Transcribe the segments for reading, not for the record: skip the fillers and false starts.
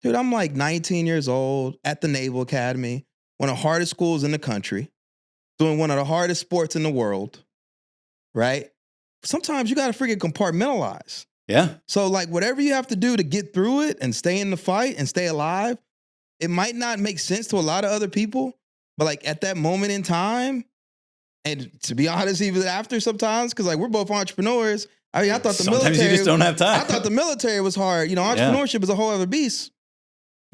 Dude, I'm like 19 years old at the Naval Academy, one of the hardest schools in the country, doing one of the hardest sports in the world, right? Sometimes you got to freaking compartmentalize. Yeah. So like whatever you have to do to get through it and stay in the fight and stay alive, it might not make sense to a lot of other people, but like at that moment in time, and to be honest, even after sometimes, because like we're both entrepreneurs. I mean, I thought the Sometimes military. you just don't have time. I thought the military was hard. You know, entrepreneurship is a whole other beast.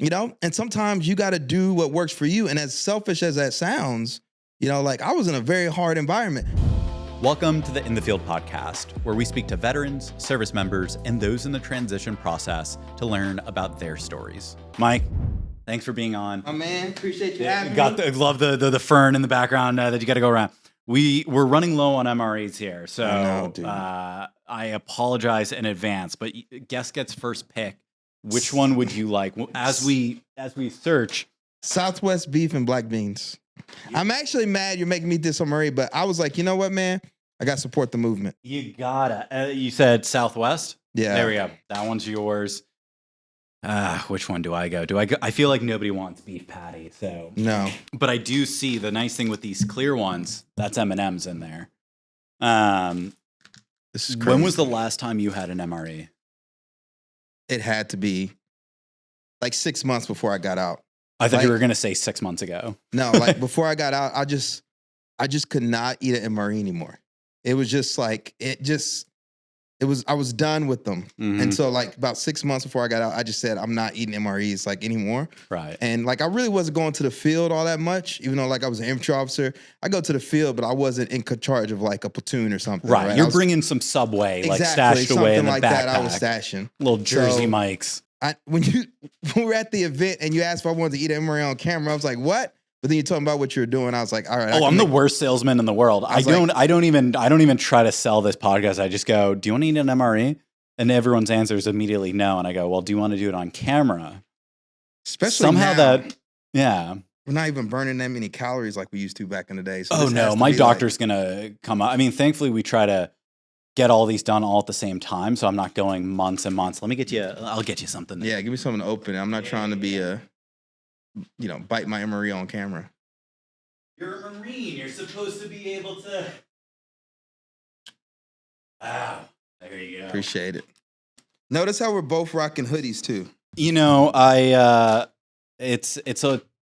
You know, and sometimes you got to do what works for you. And as selfish as that sounds, you know, like I was in a very hard environment. Welcome to the In the Field podcast, where we speak to veterans, service members, and those in the transition process to learn about their stories. Mike, thanks for being on. Oh man, appreciate you having me. Love the fern in the background that you got to go around. We're running low on MREs here, so I apologize in advance. But guest gets first pick. Which one would you like as we search? Southwest beef and black beans. I'm actually mad you're making me this on MRE, but I was like, you know what, man? I got to support the movement. You gotta. You said Southwest? Yeah. There we go. That one's yours. Which one do I go? I feel like nobody wants beef patty, so. No. But I do see the nice thing with these clear ones, that's M&M's in there. This is crazy. When was the last time you had an MRE? It had to be like 6 months before I got out. I thought you were going to say 6 months ago. No, like before I got out, I just could not eat an MRE anymore. It was just like, I was done with them. Mm-hmm. And so like about 6 months before I got out, I just said, I'm not eating MREs like anymore. Right. And like, I really wasn't going to the field all that much, even though like I was an infantry officer. I go to the field, but I wasn't in charge of like a platoon or something. Right. You're bringing some Subway, like exactly, stashed away in the like backpack. that I was stashing. Little Jersey Mikes. When we were at the event and you asked if I wanted to eat an MRE on camera, I was like, what? But then you're talking about what you're doing. I was like, all right. Oh, I'm the worst salesman in the world. I don't even try to sell this podcast. I just go, do you want to eat an MRE? And everyone's answer is immediately no. And I go, well, do you want to do it on camera? Especially somehow now, yeah. We're not even burning that many calories like we used to back in the day. So oh no, my doctor's gonna come up. I mean, thankfully we try to get all these done all at the same time, so I'm not going months and months. I'll get you something. Yeah, give me something to open. I'm not trying to be bite my MRE on camera. You're a Marine. You're supposed to be able to. Wow. There you go. Appreciate it. Notice how we're both rocking hoodies too. You know,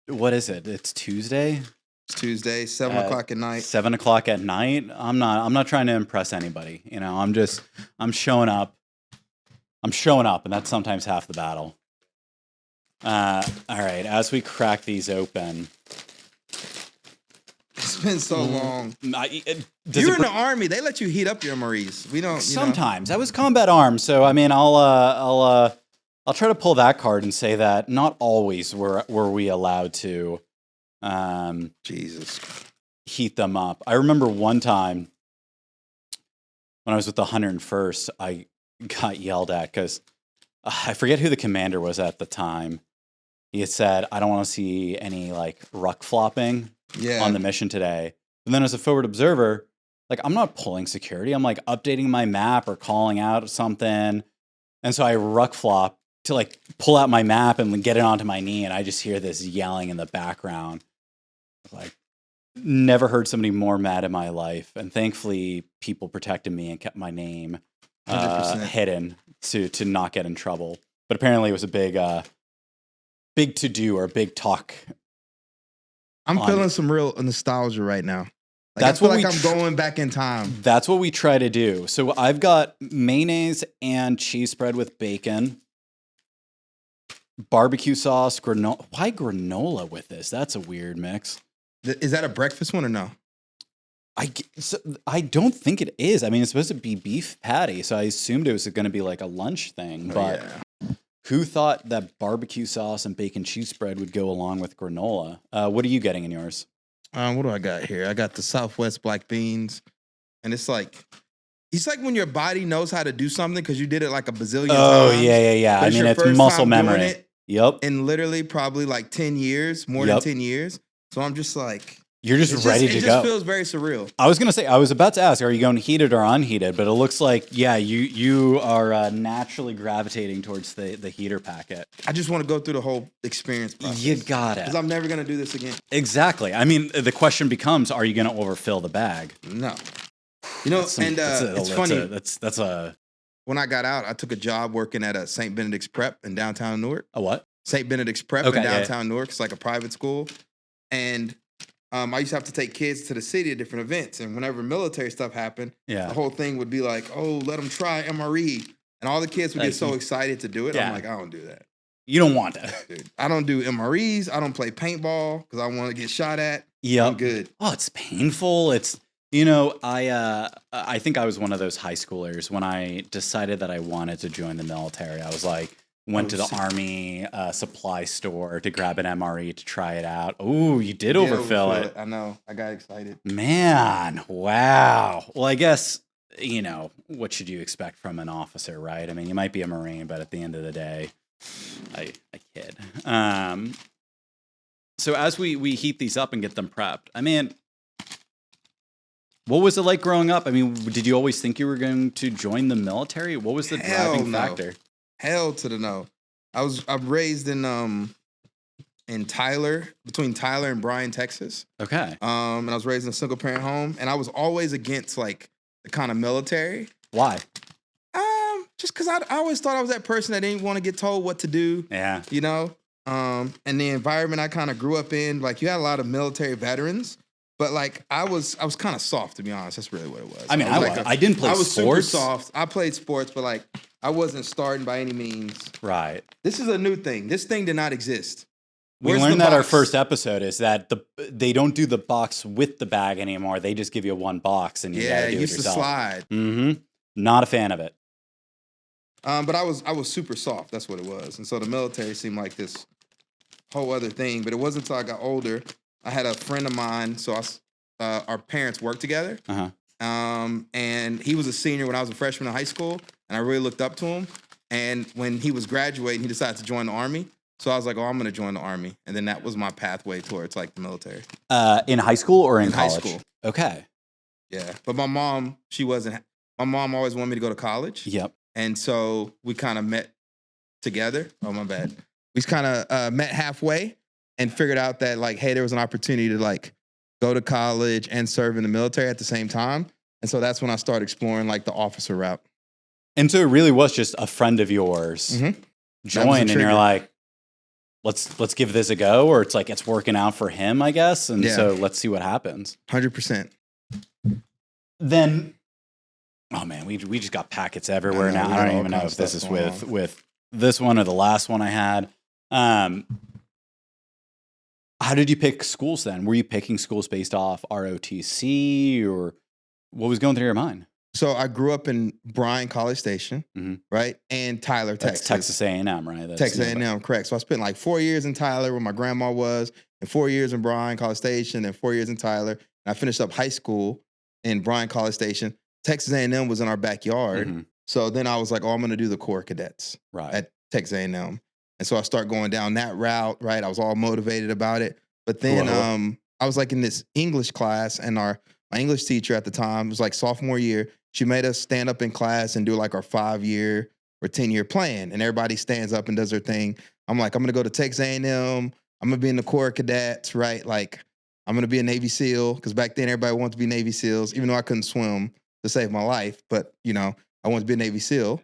what is it? It's Tuesday. It's Tuesday, 7 o'clock at night. 7 o'clock at night. I'm not trying to impress anybody. You know, I'm showing up. I'm showing up, and that's sometimes half the battle. All right, as we crack these open. It's been so long. You were in the Army. They let you heat up your MREs. We don't. Sometimes. I was combat arms, so I mean, I'll try to pull that card and say that not always were we allowed to Jesus heat them up. I remember one time when I was with the 101st, I got yelled at because I forget who the commander was at the time. He had said, I don't want to see any like ruck flopping on the mission today. And then as a forward observer, like I'm not pulling security. I'm like updating my map or calling out something. And so I ruck flop to like pull out my map and get it onto my knee. And I just hear this yelling in the background. Like never heard somebody more mad in my life. And thankfully people protected me and kept my name hidden to not get in trouble. But apparently it was a big to-do or big talk. I'm feeling some real nostalgia right now. Like, I'm going back in time. That's what we try to do. So I've got mayonnaise and cheese spread with bacon, barbecue sauce, granola. Why granola with this? That's a weird mix. Is that a breakfast one or no? I don't think it is. I mean, it's supposed to be beef patty, so I assumed it was going to be like a lunch thing. But who thought that barbecue sauce and bacon cheese spread would go along with granola? What are you getting in yours? What do I got here? I got the Southwest black beans, and it's like when your body knows how to do something because you did it like a bazillion times. Oh yeah. I mean, it's muscle memory. Yep. In literally probably like 10 years, more than 10 years. So I'm just like, You're just ready to It go. just feels very surreal. I was gonna say, I was about to ask, are you going heated or unheated? But it looks like, yeah, you are naturally gravitating towards the heater packet. I just want to go through the whole experience process. You got it. Because I'm never gonna do this again. Exactly. I mean, the question becomes, are you gonna overfill the bag? No. You know, it's funny. That's a When I got out, I took a job working at a St. Benedict's Prep in downtown Newark. a what? St. Benedict's Prep in downtown Newark. It's like a private school. And I used to have to take kids to the city at different events. And whenever military stuff happened, the whole thing would be like, oh, let them try MRE. And all the kids would get so excited to do it. I'm like, I don't do that. You don't want that. Dude, I don't do MREs. I don't play paintball because I want to get shot at. Yeah. I'm good. Oh, it's painful. It's, you know, I think I was one of those high schoolers when I decided that I wanted to join the military. I was like, went to the Army supply store to grab an MRE to try it out. Oh, you did overfill it. I know. I got excited. Man, wow. Well, I guess, you know, what should you expect from an officer, right? I mean, you might be a Marine, but at the end of the day, I kid. So as we heat these up and get them prepped, I mean, what was it like growing up? I mean, did you always think you were going to join the military? What was the driving factor? Hell to the no. I'm raised in Tyler, between Tyler and Bryan, Texas. Okay. And I was raised in a single parent home, and I was always against like the kind of military. Why? Just because I always thought I was that person that didn't want to get told what to do. Yeah. You know? And the environment I kind of grew up in, like you had a lot of military veterans, but like I was kind of soft, to be honest. That's really what it was. I mean, I didn't play sports. I was super soft. I played sports, but like I wasn't starting by any means. Right. This is a new thing. This thing did not exist. We learned that our first episode is that they don't do the box with the bag anymore. They just give you one box and you gotta do it yourself. Used to slide. Mm-hmm. Not a fan of it. But I was super soft. That's what it was. And so the military seemed like this whole other thing. But it wasn't until I got older. I had a friend of mine. So our parents worked together. Uh-huh. And he was a senior when I was a freshman in high school. And I really looked up to him. And when he was graduating, he decided to join the Army. So I was like, oh, I'm going to join the Army. And then that was my pathway towards like the military. In high school or in college? High school. Okay. Yeah. But my mom, my mom always wanted me to go to college. Yep. And so we kind of met together. Oh, my bad. We kind of met halfway and figured out that like, hey, there was an opportunity to like go to college and serve in the military at the same time. And so that's when I started exploring like the officer route. And so it really was just a friend of yours joined and you're like, let's give this a go, or it's like it's working out for him, I guess. And so let's see what happens. 100%. Then, oh man, we just got packets everywhere now. I don't even know if this is with this one or the last one I had. How did you pick schools then? Were you picking schools based off ROTC, or what was going through your mind? So I grew up in Bryan, College Station, right? And Tyler, Texas. Texas A&M, right? That's Texas A&M, correct. So I spent like 4 years in Tyler where my grandma was, and 4 years in Bryan, College Station, and 4 years in Tyler. And I finished up high school in Bryan, College Station. Texas A&M was in our backyard. So then I was like, oh, I'm going to do the Corps Cadets at Texas A&M. And so I start going down that route, right? I was all motivated about it. But then I was like in this English class, and my English teacher at the time was like sophomore year. She made us stand up in class and do like our 5-year or 10-year plan. And everybody stands up and does their thing. I'm like, I'm going to go to Texas A&M. I'm going to be in the Corps Cadets, right? Like, I'm going to be a Navy SEAL, because back then everybody wanted to be Navy SEALs, even though I couldn't swim to save my life. But, you know, I wanted to be a Navy SEAL.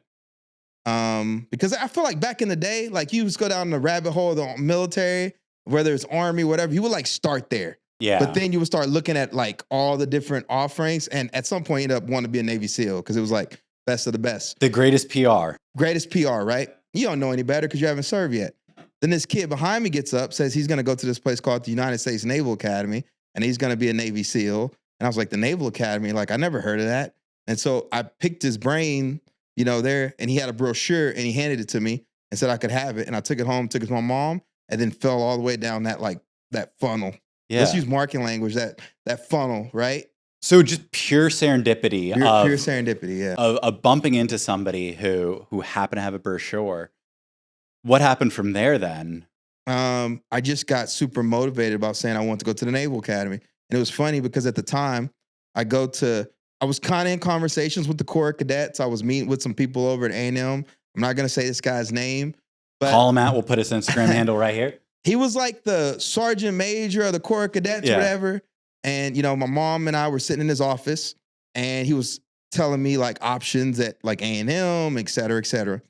Because I feel like back in the day, like you just go down the rabbit hole of the military, whether it's Army, whatever, you would like start there. Yeah. But then you would start looking at like all the different offerings, and at some point you end up wanting to be a Navy SEAL because it was like best of the best. The greatest PR. Greatest PR, right? You don't know any better because you haven't served yet. Then this kid behind me gets up, says he's going to go to this place called the United States Naval Academy, and he's going to be a Navy SEAL. And I was like, the Naval Academy? Like, I never heard of that. And so I picked his brain, you know, there, and he had a brochure, and he handed it to me and said I could have it. And I took it home, took it to my mom, and then fell all the way down that funnel. Yeah. Let's use marketing language, that funnel, right? So just pure serendipity. Pure serendipity, yeah. Of bumping into somebody who happened to have a brochure. What happened from there then? I just got super motivated about saying I want to go to the Naval Academy. And it was funny because at the time I was kind of in conversations with the Corps of Cadets. I was meeting with some people over at A&M. I'm not going to say this guy's name, but Call him out. We'll put his Instagram handle right here. he was like the sergeant major of the Corps of Cadets or whatever. And, my mom and I were sitting in his office and he was telling me like options at like A&M, et cetera, et cetera.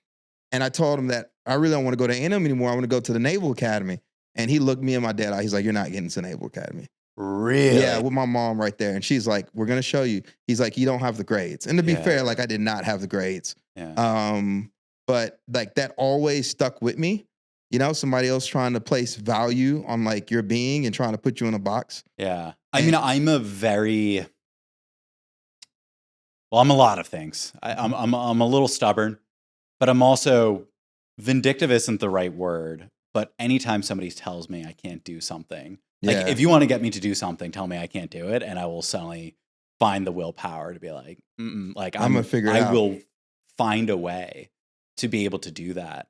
And I told him that I really don't want to go to A&M anymore. I want to go to the Naval Academy. And he looked me and my dad out. He's like, you're not getting to the Naval Academy. Really? Yeah, with my mom right there. And she's like, we're going to show you. He's like, you don't have the grades. And to be fair, like I did not have the grades. Yeah. But like that always stuck with me. Somebody else trying to place value on like your being and trying to put you in a box. Yeah. I mean, I'm a lot of things. I'm a little stubborn, but I'm also vindictive isn't the right word. But anytime somebody tells me I can't do something, like if you want to get me to do something, tell me I can't do it, and I will suddenly find the willpower to be like, like I'm gonna figure it out. I will find a way to be able to do that.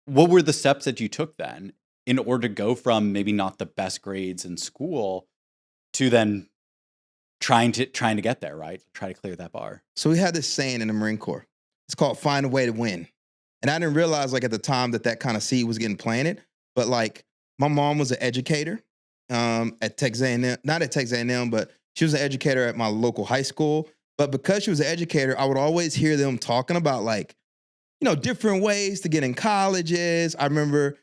What were the steps that you took then in order to go from maybe not the best grades in school to then trying to get there, right? Try to clear that bar. So we had this saying in the Marine Corps. It's called find a way to win. And I didn't realize like at the time that kind of seed was getting planted. But like my mom was an educator at Texas A&M, not at Texas A&M, but she was an educator at my local high school. But because she was an educator, I would always hear them talking about like, different ways to get in colleges. I remember,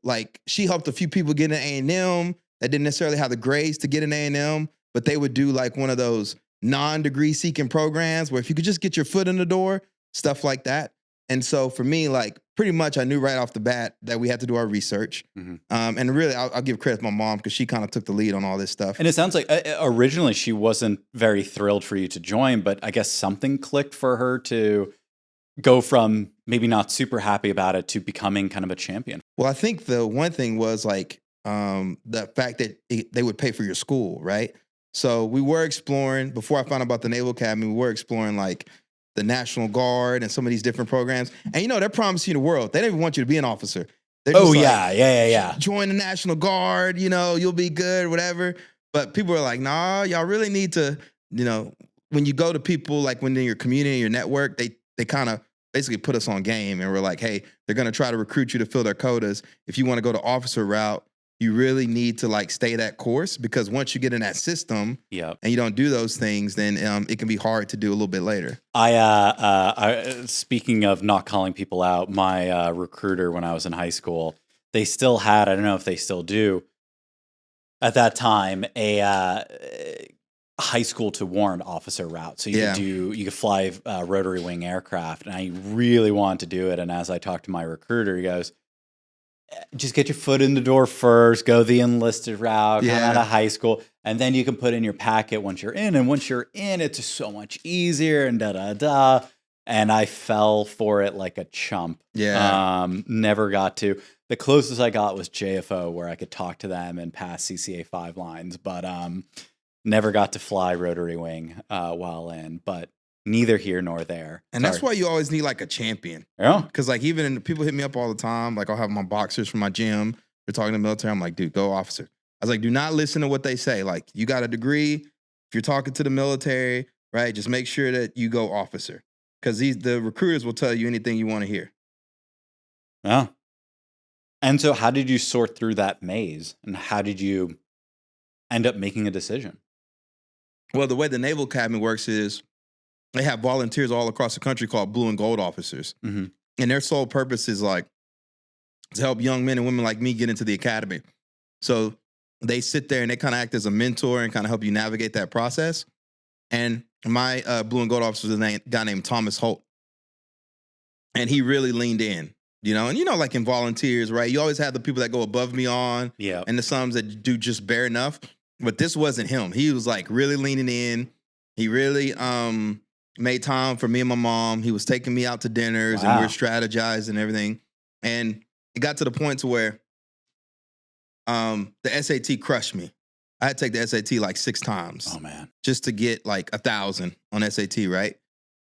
like she helped a few people get in A&M that didn't necessarily have the grades to get in A&M, but they would do like one of those non-degree seeking programs where if you could just get your foot in the door, stuff like that. And so for me, like pretty much I knew right off the bat that we had to do our research. Mm-hmm. And really, I'll give credit to my mom because she kind of took the lead on all this stuff. And it sounds like originally she wasn't very thrilled for you to join, but I guess something clicked for her to go from maybe not super happy about it to becoming kind of a champion. Well, I think the one thing was like the fact that they would pay for your school, right? So we were exploring, before I found out about the Naval Academy, we were exploring like the National Guard and some of these different programs. And they're promising you the world. They don't even want you to be an officer. Yeah. Join the National Guard, you'll be good, whatever. But people are like, nah, y'all really need to, when you go to people, like when in your community, your network, they kind of basically put us on game and we're like, hey, they're going to try to recruit you to fill their quotas. If you want to go to officer route, you really need to like stay that course because once you get in that system and you don't do those things, then it can be hard to do a little bit later. I speaking of not calling people out, my recruiter when I was in high school, they still had, I don't know if they still do, at that time, a high school to warrant officer route. So you could fly rotary wing aircraft. And I really wanted to do it. And as I talked to my recruiter, he goes, just get your foot in the door first, go the enlisted route, come out of high school, and then you can put in your packet once you're in. And once you're in, it's just so much easier and da-da-da. And I fell for it like a chump. Never got to. The closest I got was JFO, where I could talk to them and pass CCA 5 lines, but never got to fly rotary wing while in. But neither here nor there. And that's why you always need like a champion. Yeah. Because like even people hit me up all the time. Like I'll have my boxers from my gym. They're talking to the military. I'm like, dude, go officer. I was like, do not listen to what they say. Like you got a degree. If you're talking to the military, right, just make sure that you go officer. Because the recruiters will tell you anything you want to hear. Yeah. And so how did you sort through that maze? And how did you end up making a decision? Well, the way the Naval Academy works is they have volunteers all across the country called blue and gold officers. Mm-hmm. And their sole purpose is like to help young men and women like me get into the academy. So they sit there and they kind of act as a mentor and kind of help you navigate that process. And my blue and gold officer is a guy named Thomas Holt. And he really leaned in, and like in volunteers, right? You always have the people that go above me on and the some that do just bare enough. But this wasn't him. He was like really leaning in. He really made time for me and my mom. He was taking me out to dinners and we were strategizing and everything. And it got to the point to where the SAT crushed me. I had to take the SAT like 6 times. Oh, man. Just to get like 1,000 on SAT, right?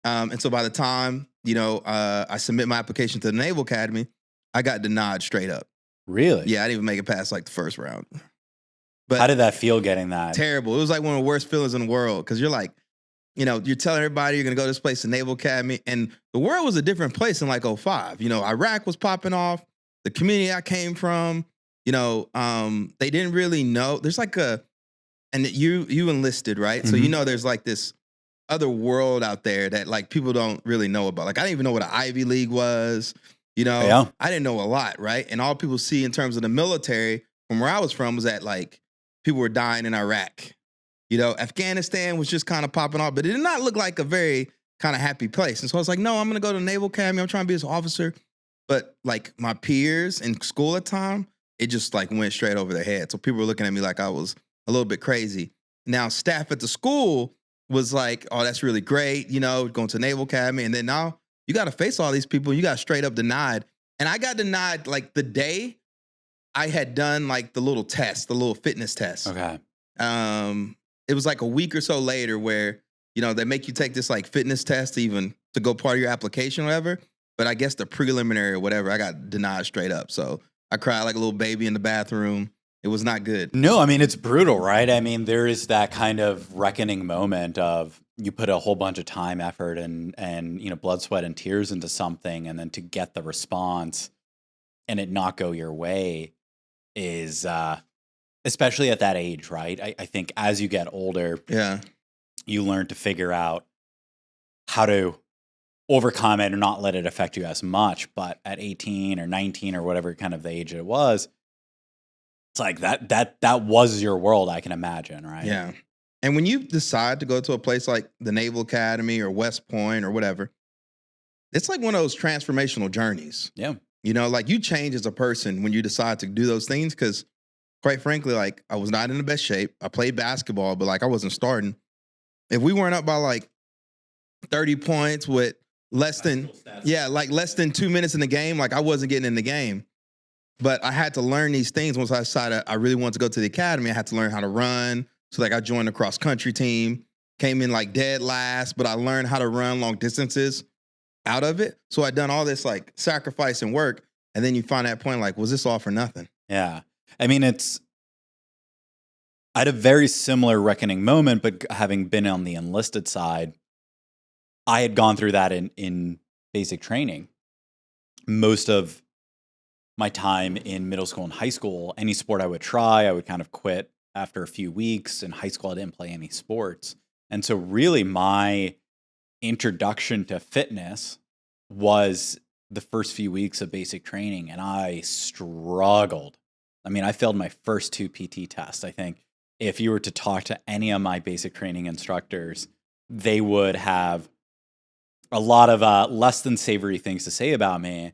And so by the time, I submit my application to the Naval Academy, I got denied straight up. Really? Yeah, I didn't even make it past like the first round. But how did that feel getting that? Terrible. It was like one of the worst feelings in the world because you're like, you're telling everybody you're going to go to this place, the Naval Academy, and the world was a different place in like '05. Iraq was popping off. The community I came from, they didn't really know. There's like and you enlisted, right? Mm-hmm. So there's like this other world out there that like people don't really know about. Like I didn't even know what an Ivy League was. Yeah. I didn't know a lot, right? And all people see in terms of the military from where I was from was that like people were dying in Iraq. Afghanistan was just kind of popping off, but it did not look like a very kind of happy place. And so I was like, no, I'm going to go to the Naval Academy. I'm trying to be this officer. But like my peers in school at the time, it just like went straight over their head. So people were looking at me like I was a little bit crazy. Now staff at the school was like, oh, that's really great, going to the Naval Academy. And then now you got to face all these people. You got straight up denied. And I got denied like the day I had done like the little test, the little fitness test. Okay. It was like a week or so later where, they make you take this like fitness test even to go part of your application or whatever. But I guess the preliminary or whatever, I got denied straight up. So I cried like a little baby in the bathroom. It was not good. No, I mean, it's brutal, right? I mean, there is that kind of reckoning moment of you put a whole bunch of time, effort, and blood, sweat, and tears into something, and then to get the response and it not go your way is, especially at that age, right? I think as you get older, you learn to figure out how to overcome it or not let it affect you as much. But at 18 or 19 or whatever kind of the age it was, it's like that was your world, I can imagine, right? Yeah. And when you decide to go to a place like the Naval Academy or West Point or whatever, it's like one of those transformational journeys. Yeah. Like you change as a person when you decide to do those things because quite frankly, like I was not in the best shape. I played basketball, but like I wasn't starting. If we weren't up by like 30 points with less than 2 minutes in the game, like I wasn't getting in the game. But I had to learn these things once I decided I really wanted to go to the academy. I had to learn how to run. So like I joined the cross country team, came in like dead last, but I learned how to run long distances out of it. So I'd done all this like sacrifice and work. And then you find that point like, was this all for nothing? Yeah. I mean, I had a very similar reckoning moment, but having been on the enlisted side, I had gone through that in basic training. Most of my time in middle school and high school, any sport I would try, I would kind of quit after a few weeks. In high school, I didn't play any sports. And so really my introduction to fitness was the first few weeks of basic training, and I struggled. I mean, I failed my first 2 PT tests. I think if you were to talk to any of my basic training instructors, they would have a lot of less than savory things to say about me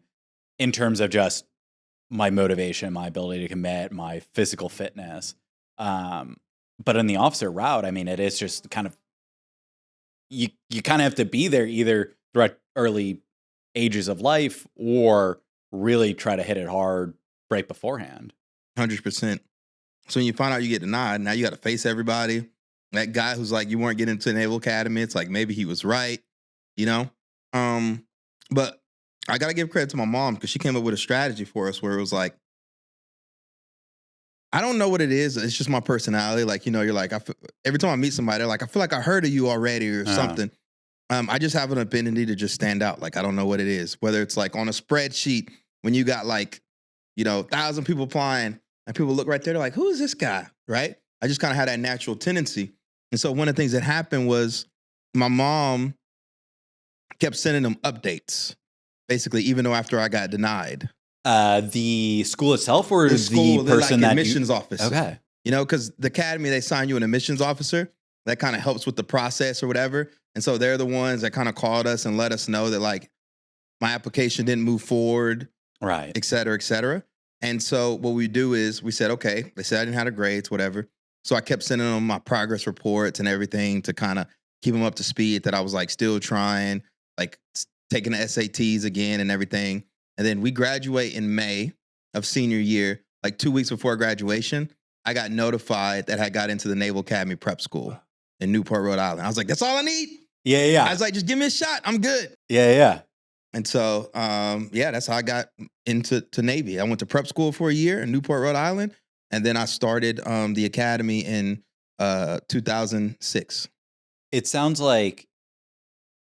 in terms of just my motivation, my ability to commit, my physical fitness. But in the officer route, I mean, it is just kind of, you kind of have to be there either throughout early ages of life or really try to hit it hard right beforehand. 100%. So when you find out you get denied, now you got to face everybody. That guy who's like, you weren't getting into the Naval Academy, it's like maybe he was right, But I got to give credit to my mom because she came up with a strategy for us where it was like, I don't know what it is. It's just my personality. Like, you're like, every time I meet somebody, they're like, I feel like I heard of you already or something. I just have an affinity to just stand out. Like, I don't know what it is. Whether it's like on a spreadsheet when you got like, 1,000 people applying and people look right there, they're like, who is this guy? Right? I just kind of had that natural tendency. And so one of the things that happened was my mom kept sending them updates, basically, even though after I got denied. The school itself or the person like that admissions office. Okay. Because the academy, they sign you an admissions officer that kind of helps with the process or whatever. And so they're the ones that kind of called us and let us know that like my application didn't move forward, right, et cetera, et cetera. And so what we do is we said, okay, they said I didn't have the grades, whatever. So I kept sending them my progress reports and everything to kind of keep them up to speed that I was like still trying, like taking the SATs again and everything. And then we graduate in May of senior year, like 2 weeks before graduation, I got notified that I got into the Naval Academy prep school in Newport, Rhode Island. I was like, that's all I need. Yeah. I was like, just give me a shot. I'm good. Yeah. And so, that's how I got into Navy. I went to prep school for a year in Newport, Rhode Island. And then I started the academy in 2006. It sounds like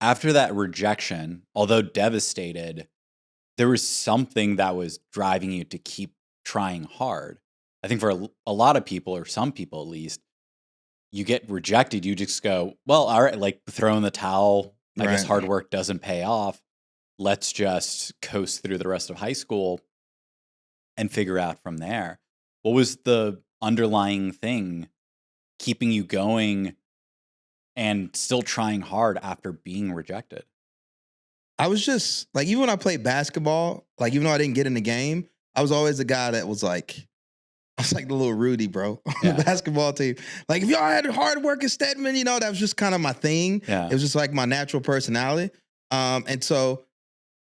after that rejection, although devastated, there was something that was driving you to keep trying hard. I think for a lot of people, or some people at least, you get rejected, you just go, well, all right, like throw in the towel. I guess hard work doesn't pay off. Let's just coast through the rest of high school and figure out from there. What was the underlying thing keeping you going and still trying hard after being rejected? I was just like, even when I played basketball, like even though I didn't get in the game, I was always the guy that was like, I was like the little Rudy, bro, on the basketball team. Like if y'all had hard work at Steadman, you know, that was just kind of my thing. Yeah. It was just like my natural personality. And so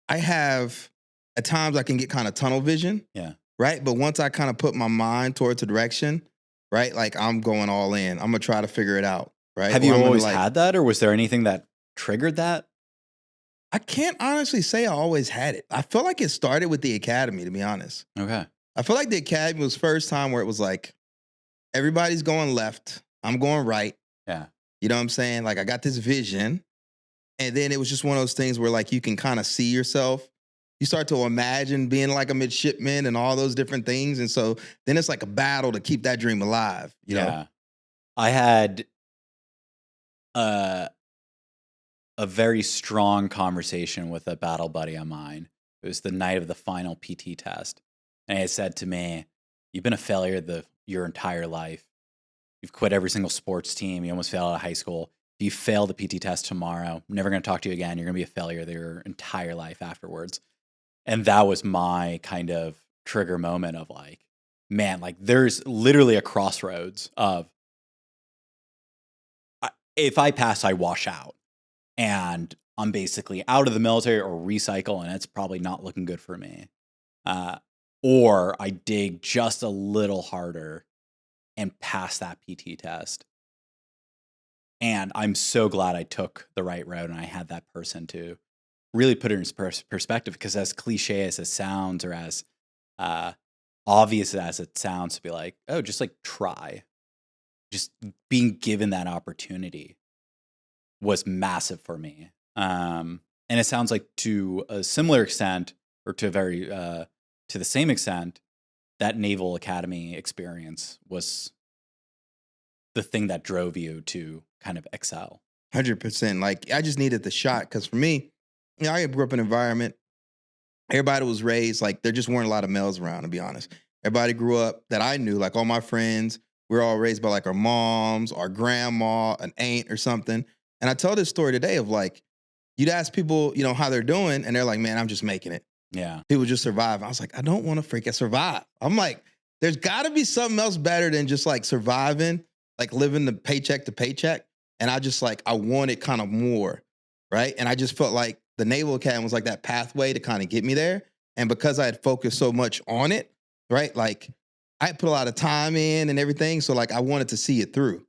I have, at times I can get kind of tunnel vision. Yeah. Right. But once I kind of put my mind towards a direction, right, like I'm going all in. I'm going to try to figure it out. Right. Have you always had that, or was there anything that triggered that? I can't honestly say I always had it. I feel like it started with the academy, to be honest. Okay. I feel like the academy was first time where it was like, everybody's going left. I'm going right. Yeah. You know what I'm saying? Like I got this vision. And then it was just one of those things where like you can kind of see yourself. You start to imagine being like a midshipman and all those different things. And so then it's like a battle to keep that dream alive. You know? I had a very strong conversation with a battle buddy of mine. It was the night of the final PT test. And he said to me, you've been a failure your entire life. You've quit every single sports team. You almost failed out of high school. If you fail the PT test tomorrow, I'm never going to talk to you again. You're going to be a failure your entire life afterwards. And that was my kind of trigger moment of like, man, like there's literally a crossroads of if I pass, I wash out. And I'm basically out of the military or recycle, and it's probably not looking good for me. Or I dig just a little harder and pass that PT test. And I'm so glad I took the right road and I had that person to really put it in perspective, because as cliche as it sounds, or as obvious as it sounds, to be like, oh, just like try. Just being given that opportunity was massive for me. And it sounds like to a similar extent, or to a very to the same extent, that Naval Academy experience was the thing that drove you to kind of excel. 100%. Like I just needed the shot, because for me, you know, I grew up in an environment, everybody was raised, like there just weren't a lot of males around, to be honest. Everybody grew up that I knew, like all my friends, we were all raised by like our moms, our grandma, an aunt or something. And I tell this story today of like, you'd ask people, you know, how they're doing, and they're like, man, I'm just making it. Yeah. People just survive. I was like, I don't want to freaking survive. I'm like, there's got to be something else better than just like surviving, like living the paycheck to paycheck. And I just like, I wanted kind of more, right? And I just felt like the Naval Academy was like that pathway to kind of get me there. And because I had focused so much on it, right? Like I had put a lot of time in and everything. So like I wanted to see it through.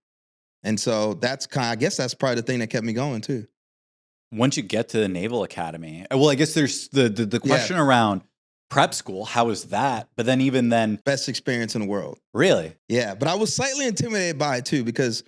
And so that's I guess that's probably the thing that kept me going too. Once you get to the Naval Academy, well, I guess there's the question around prep school. How is that? But then even then, best experience in the world. Really? Yeah. But I was slightly intimidated by it too, because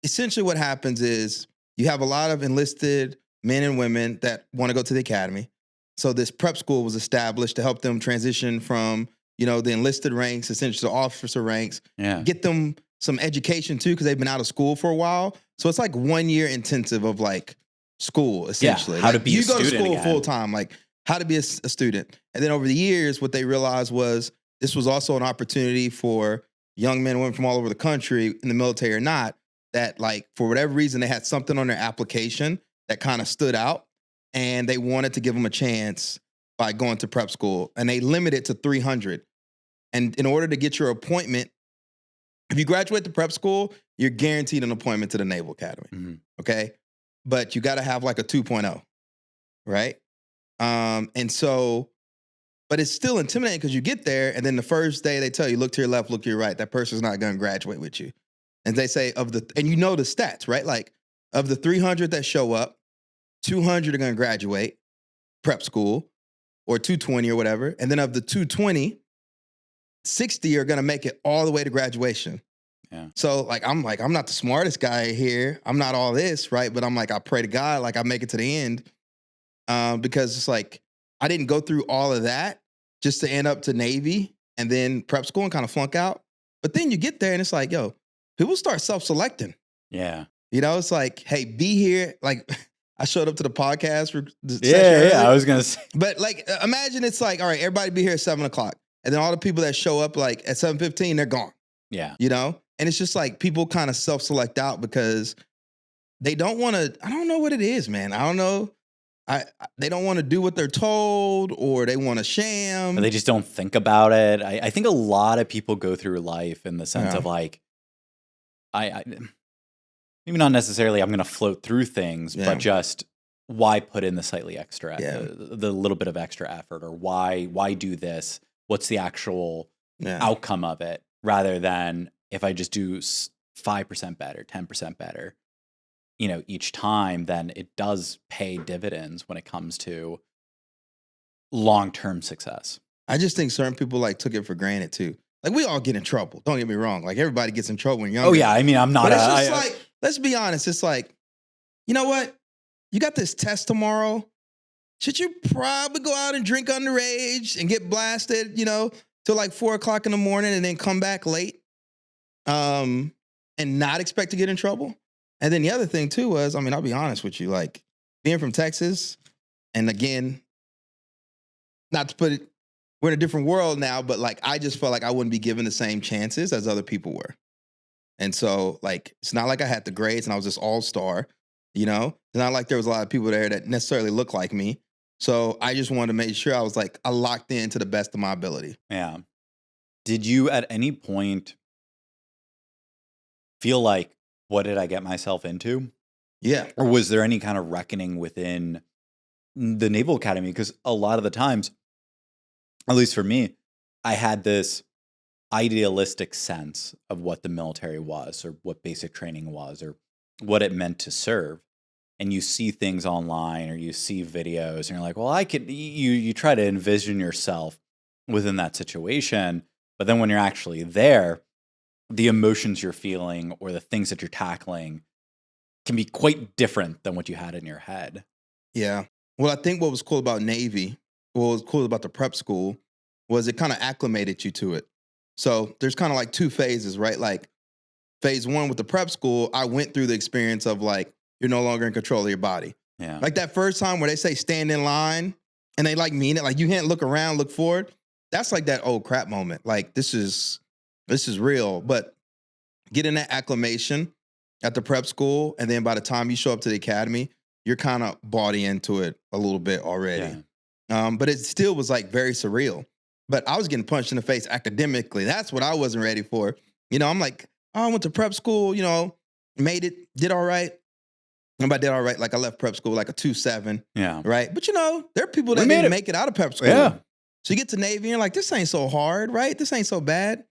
essentially what happens is you have a lot of enlisted men and women that want to go to the academy. So this prep school was established to help them transition from, you know, the enlisted ranks, essentially the officer ranks, get them some education too, because they've been out of school for a while. So it's like 1 year intensive of like school, essentially. How like, to be a student. You go to school again. full time, like how to be a student. And then over the years, what they realized was this was also an opportunity for young men and women from all over the country, in the military or not, that like for whatever reason, they had something on their application that kind of stood out, and they wanted to give them a chance by going to prep school. And they limited it to 300. And in order to get your appointment, if you graduate the prep school, you're guaranteed an appointment to the Naval Academy. Mm-hmm. Okay. But you got to have like a 2.0. Right. And so, but it's still intimidating, because you get there and then the first day they tell you, look to your left, look to your right. That person's not going to graduate with you. And they say and you know the stats, right? Like of the 300 that show up, 200 are going to graduate prep school, or 220 or whatever. And then of the 220, 60 are gonna make it all the way to graduation. Yeah. So like I'm not the smartest guy here. I'm not all this, right? But I'm like, I pray to God, like I make it to the end. Because it's like I didn't go through all of that just to end up to Navy and then prep school and kind of flunk out. But then you get there and it's like, yo, people start self-selecting. Yeah. You know, it's like, hey, be here. Like I showed up to the podcast for the session Yeah. early. I was gonna say. But like, imagine it's like, all right, everybody be here at 7:00. And then all the people that show up like at 7:15, they're gone. Yeah. You know? And it's just like people kind of self-select out because they don't want to, I don't know what it is, man. I don't know. They don't want to do what they're told, or they want to sham. Or they just don't think about it. I think a lot of people go through life in the sense of like, I maybe not necessarily I'm going to float through things, but just why put in the slightly extra, the little bit of extra effort, or why do this? What's the actual outcome of it, rather than if I just do 5% better, 10% better, you know, each time, then it does pay dividends when it comes to long-term success. I just think certain people like took it for granted too. Like we all get in trouble. Don't get me wrong. Like everybody gets in trouble when you're younger. Oh yeah, I mean, I'm not. But it's just like, let's be honest. It's like, you know what? You got this test tomorrow. Should you probably go out and drink underage and get blasted, you know, till like 4:00 in the morning and then come back late, and not expect to get in trouble? And then the other thing too was, I mean, I'll be honest with you, like being from Texas, and again, not to put it, we're in a different world now, but like I just felt like I wouldn't be given the same chances as other people were. And so like, it's not like I had the grades and I was this all-star, you know? It's not like there was a lot of people there that necessarily looked like me. So I just wanted to make sure I locked in to the best of my ability. Yeah. Did you at any point feel like, what did I get myself into? Yeah. Or was there any kind of reckoning within the Naval Academy? Because a lot of the times, at least for me, I had this idealistic sense of what the military was, or what basic training was, or what it meant to serve. And you see things online, or you see videos, and you're like, well, you try to envision yourself within that situation. But then when you're actually there, the emotions you're feeling or the things that you're tackling can be quite different than what you had in your head. Yeah. Well, I think what was cool about Navy, what was cool about the prep school, was it kind of acclimated you to it. So there's kind of like two phases, right? Like phase one with the prep school, I went through the experience of like, you're no longer in control of your body. Yeah. Like that first time where they say stand in line and they like mean it, like you can't look around, look forward. That's like that old crap moment. Like this is real. But getting that acclimation at the prep school, and then by the time you show up to the academy, you're kind of bought into it a little bit already. Yeah. But it still was like very surreal. But I was getting punched in the face academically. That's what I wasn't ready for. You know, I'm like, oh, I went to prep school, you know, made it, did all right. And by did all right, like I left prep school like a 2.7. Yeah. Right. But you know, there are people that didn't make it out of prep school. Yeah. So you get to Navy and you're like, this ain't so hard, right? This ain't so bad.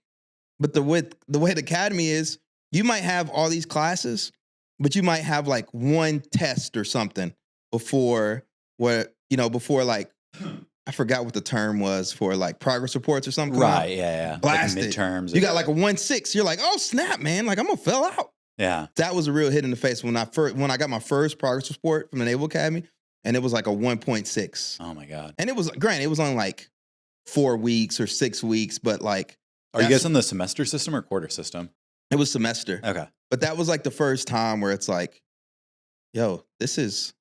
But the way the academy is, you might have all these classes, but you might have like one test or something before like, I forgot what the term was for like progress reports or something. Right, yeah. Blasted. Like midterms. You got like a 1.6. You're like, oh snap, man. Like I'm gonna fail out. Yeah. That was a real hit in the face when I got my first progress report from the Naval Academy, and it was like a 1.6. Oh my God. And it was, granted, it was on like 4 weeks or 6 weeks, but like. Are you guys on the semester system or quarter system? It was semester. Okay. But that was like the first time where it's like, yo, this is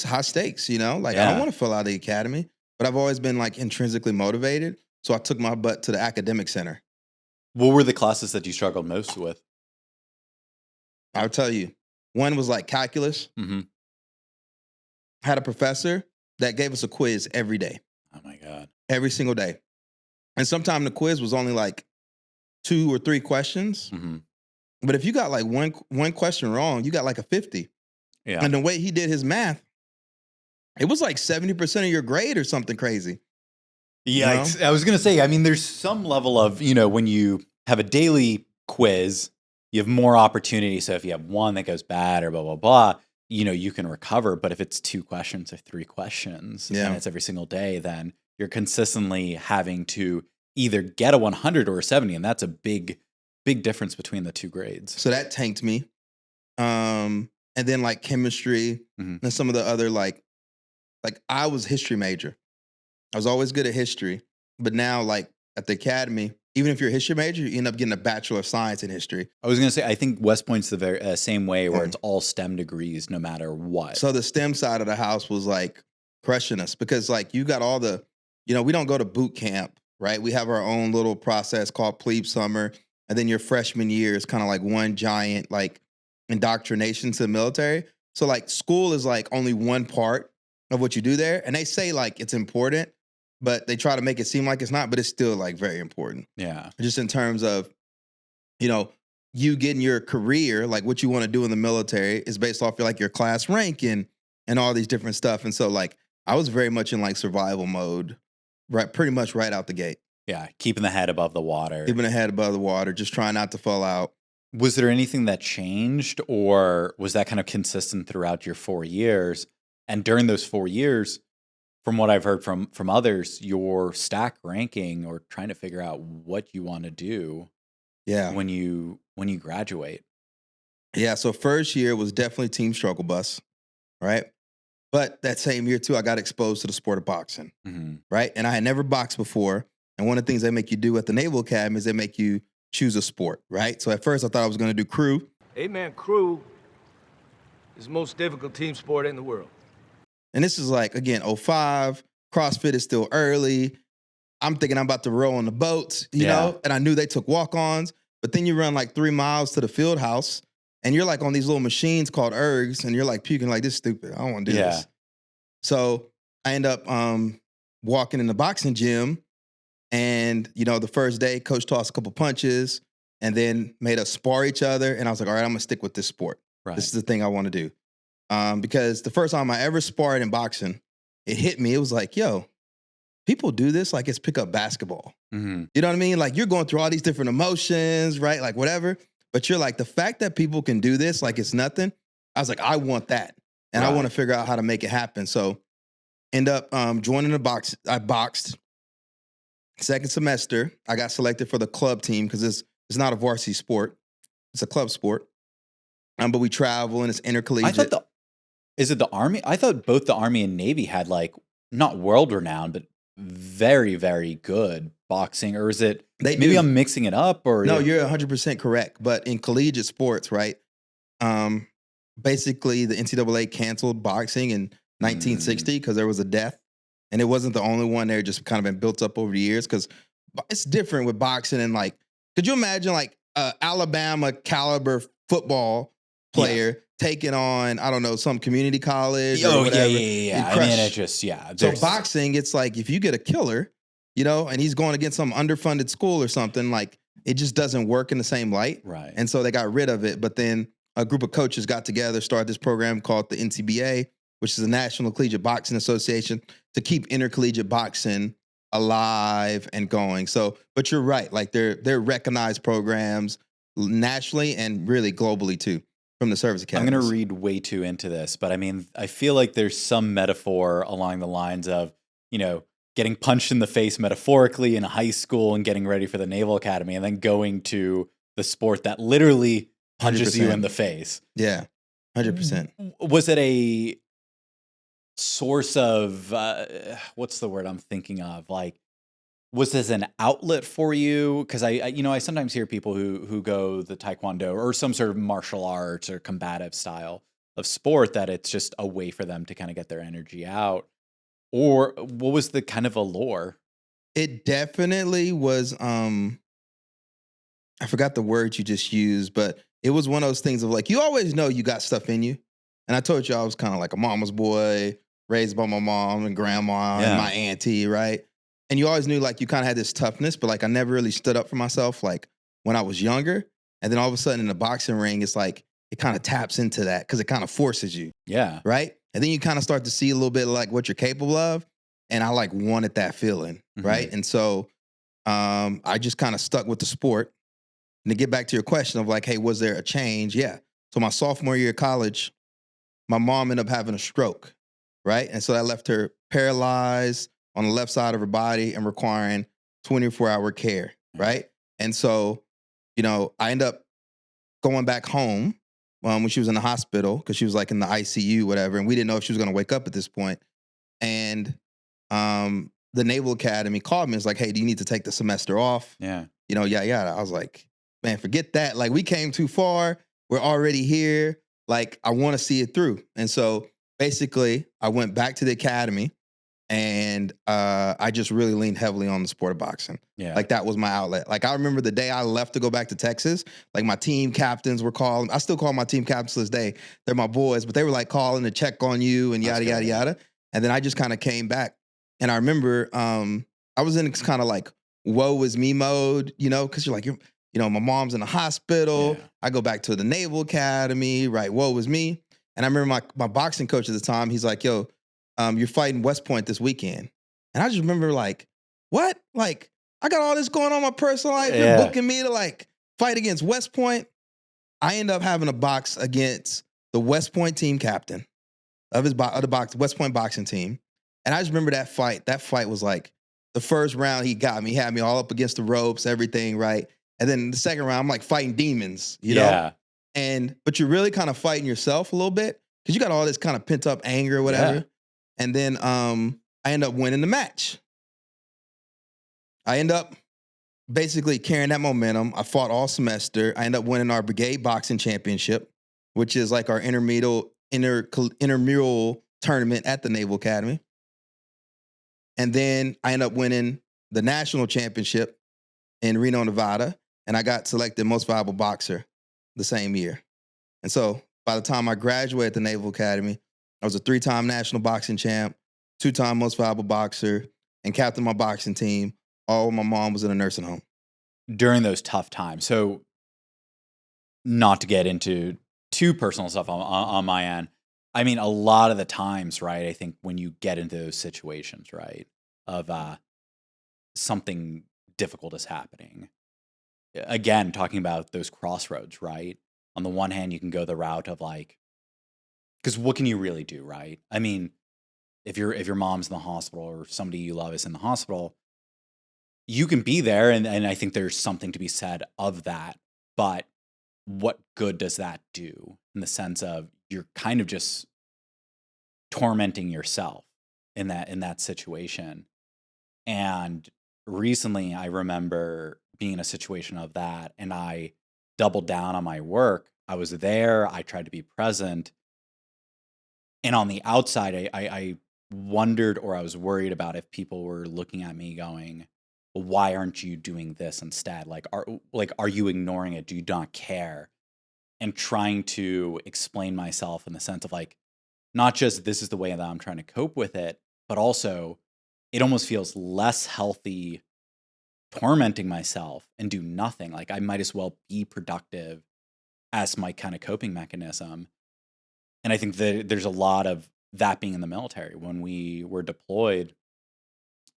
high stakes, you know? Like I don't want to fill out the academy, but I've always been like intrinsically motivated. So I took my butt to the academic center. What were the classes that you struggled most with? I'll tell you. One was like calculus. Mm-hmm. I had a professor that gave us a quiz every day. Oh my God. Every single day. And sometimes the quiz was only like 2 or 3 questions. Mm-hmm. But if you got like one question wrong, you got like a 50. Yeah. And the way he did his math, it was like 70% of your grade or something crazy. Yeah, you know? I was going to say, I mean, there's some level of, you know, when you have a daily quiz, you have more opportunity. So if you have one that goes bad or blah, blah, blah, you know, you can recover. But if it's 2 questions or 3 questions and it's every single day, then you're consistently having to either get a 100 or a 70, and that's a big difference between the two grades. So that tanked me. And then like chemistry Mhm. and some of the other like I was a history major. I was always good at history, but now like at the academy, even if you're a history major, you end up getting a Bachelor of Science in history. I was going to say, I think West Point's the very same way, where Mm. it's all STEM degrees no matter what. So the STEM side of the house was like crushing us because like you got all the, we don't go to boot camp, right? We have our own little process called plebe summer. And then your freshman year is kind of like one giant like indoctrination to the military. So like school is like only one part of what you do there. And they say like it's important, but they try to make it seem like it's not, but it's still like very important. Yeah. Just in terms of, you getting your career, like what you want to do in the military is based off your like your class rank and all these different stuff. And so like I was very much in like survival mode, right? Pretty much right out the gate. Yeah. Keeping the head above the water. Keeping the head above the water, just trying not to fall out. Was there anything that changed, or was that kind of consistent throughout your 4 years? And during those 4 years, from what I've heard from others, your stack ranking or trying to figure out what you want to do Yeah. when you graduate. Yeah. So first year was definitely team struggle bus, right? But that same year too, I got exposed to the sport of boxing, Mm-hmm. right? And I had never boxed before. And one of the things they make you do at the Naval Academy is they make you choose a sport, right? So at first I thought I was going to do crew. Eight-man crew is the most difficult team sport in the world. And this is like, again, 05, CrossFit is still early. I'm thinking I'm about to row on the boats, you know? And I knew they took walk-ons, but then you run like 3 miles to the field house and you're like on these little machines called ergs and you're like puking like, this is stupid. I don't want to do this. So I end up walking in the boxing gym and, the first day coach tossed a couple punches and then made us spar each other. And I was like, all right, I'm going to stick with this sport. Right. This is the thing I want to do. Because the first time I ever sparred in boxing, it hit me. It was like, yo, people do this like it's pickup basketball. Mm-hmm. You know what I mean? Like you're going through all these different emotions, right? Like whatever. But you're like, the fact that people can do this like it's nothing, I was like, I want that. And I want to figure out how to make it happen. So end up joining the box. I boxed. Second semester, I got selected for the club team because it's not a varsity sport. It's a club sport. But we travel and it's intercollegiate. I thought is it the Army? I thought both the Army and Navy had like not world renowned, but very, very good boxing. Or is it maybe I'm mixing it up? Or no, you're 100% correct. But in collegiate sports, right? Basically, the NCAA canceled boxing in 1960 because there was a death, and it wasn't the only one. They're just kind of been built up over the years because it's different with boxing. And like, could you imagine like Alabama caliber football player taking on, I don't know, some community college or whatever? Yeah. I mean, it just, So boxing, it's like if you get a killer, and he's going against some underfunded school or something, like it just doesn't work in the same light. Right. And so they got rid of it. But then a group of coaches got together, started this program called the NCBA, which is the National Collegiate Boxing Association, to keep intercollegiate boxing alive and going. So, but you're right. Like they're recognized programs nationally and really globally too from the service academy. I'm going to read way too into this, but I mean, I feel like there's some metaphor along the lines of, getting punched in the face metaphorically in high school and getting ready for the Naval Academy and then going to the sport that literally punches 100%. you in the face. Yeah, 100%. Was it a source of, what's the word I'm thinking of? Like, was this an outlet for you? Because I sometimes hear people who go the Taekwondo or some sort of martial arts or combative style of sport that it's just a way for them to kind of get their energy out. Or what was the kind of allure? It definitely was, I forgot the word you just used, but it was one of those things of like, you always know you got stuff in you. And I told you I was kind of like a mama's boy, raised by my mom and grandma and my auntie, right? And you always knew like you kind of had this toughness, but like I never really stood up for myself like when I was younger. And then all of a sudden in the boxing ring, it's like it kind of taps into that because it kind of forces you. Yeah. Right? And then you kind of start to see a little bit of like what you're capable of. And I like wanted that feeling. Mm-hmm. Right? And so I just kind of stuck with the sport. And to get back to your question of like, hey, was there a change? Yeah. So my sophomore year of college, my mom ended up having a stroke. Right? And so that left her paralyzed on the left side of her body and requiring 24-hour care, right? And so, I end up going back home when she was in the hospital because she was like in the ICU, whatever, and we didn't know if she was going to wake up at this point. And the Naval Academy called me. It's like, hey, do you need to take the semester off? Yeah. Yeah. I was like, man, forget that. Like, we came too far. We're already here. Like, I want to see it through. And so basically, I went back to the academy and I just really leaned heavily on the sport of boxing. Yeah. Like, that was my outlet. Like, I remember the day I left to go back to Texas, like, my team captains were calling. I still call my team captains to this day. They're my boys, but they were like calling to check on you and yada, yada, yada. And then I just kind of came back. And I remember I was in kind of like woe is me mode, because you're like, my mom's in the hospital. Yeah. I go back to the Naval Academy, right? Woe is me. And I remember my boxing coach at the time, he's like, yo, you're fighting West Point this weekend. And I just remember like, what? Like, I got all this going on in my personal life. You're booking me to like fight against West Point. I end up having a box against the West Point team captain of the West Point boxing team. And I just remember that fight. That fight was like the first round he got me. He had me all up against the ropes, everything, right? And then the second round, I'm like fighting demons, you know? But you're really kind of fighting yourself a little bit because you got all this kind of pent up anger or whatever. Yeah. And then I end up winning the match. I end up basically carrying that momentum. I fought all semester. I end up winning our brigade boxing championship, which is like our intramural tournament at the Naval Academy. And then I end up winning the national championship in Reno, Nevada. And I got selected most valuable boxer the same year. And so by the time I graduated at the Naval Academy, I was a 3-time national boxing champ, 2-time most valuable boxer, and captain of my boxing team. All my mom was in a nursing home. During those tough times. So not to get into too personal stuff on my end. I mean, a lot of the times, right, I think when you get into those situations, right, of something difficult is happening. Again, talking about those crossroads, right? On the one hand, you can go the route of like, because what can you really do, right? I mean, if your mom's in the hospital or somebody you love is in the hospital, you can be there, and I think there's something to be said of that. But what good does that do in the sense of you're kind of just tormenting yourself in that situation? And recently, I remember being in a situation of that, and I doubled down on my work. I was there. I tried to be present. And on the outside, I wondered, or I was worried about if people were looking at me going, why aren't you doing this instead? Are you ignoring it? Do you not care? And trying to explain myself in the sense of like, not just this is the way that I'm trying to cope with it, but also it almost feels less healthy tormenting myself and do nothing. Like I might as well be productive as my kind of coping mechanism. And I think that there's a lot of that being in the military. When we were deployed,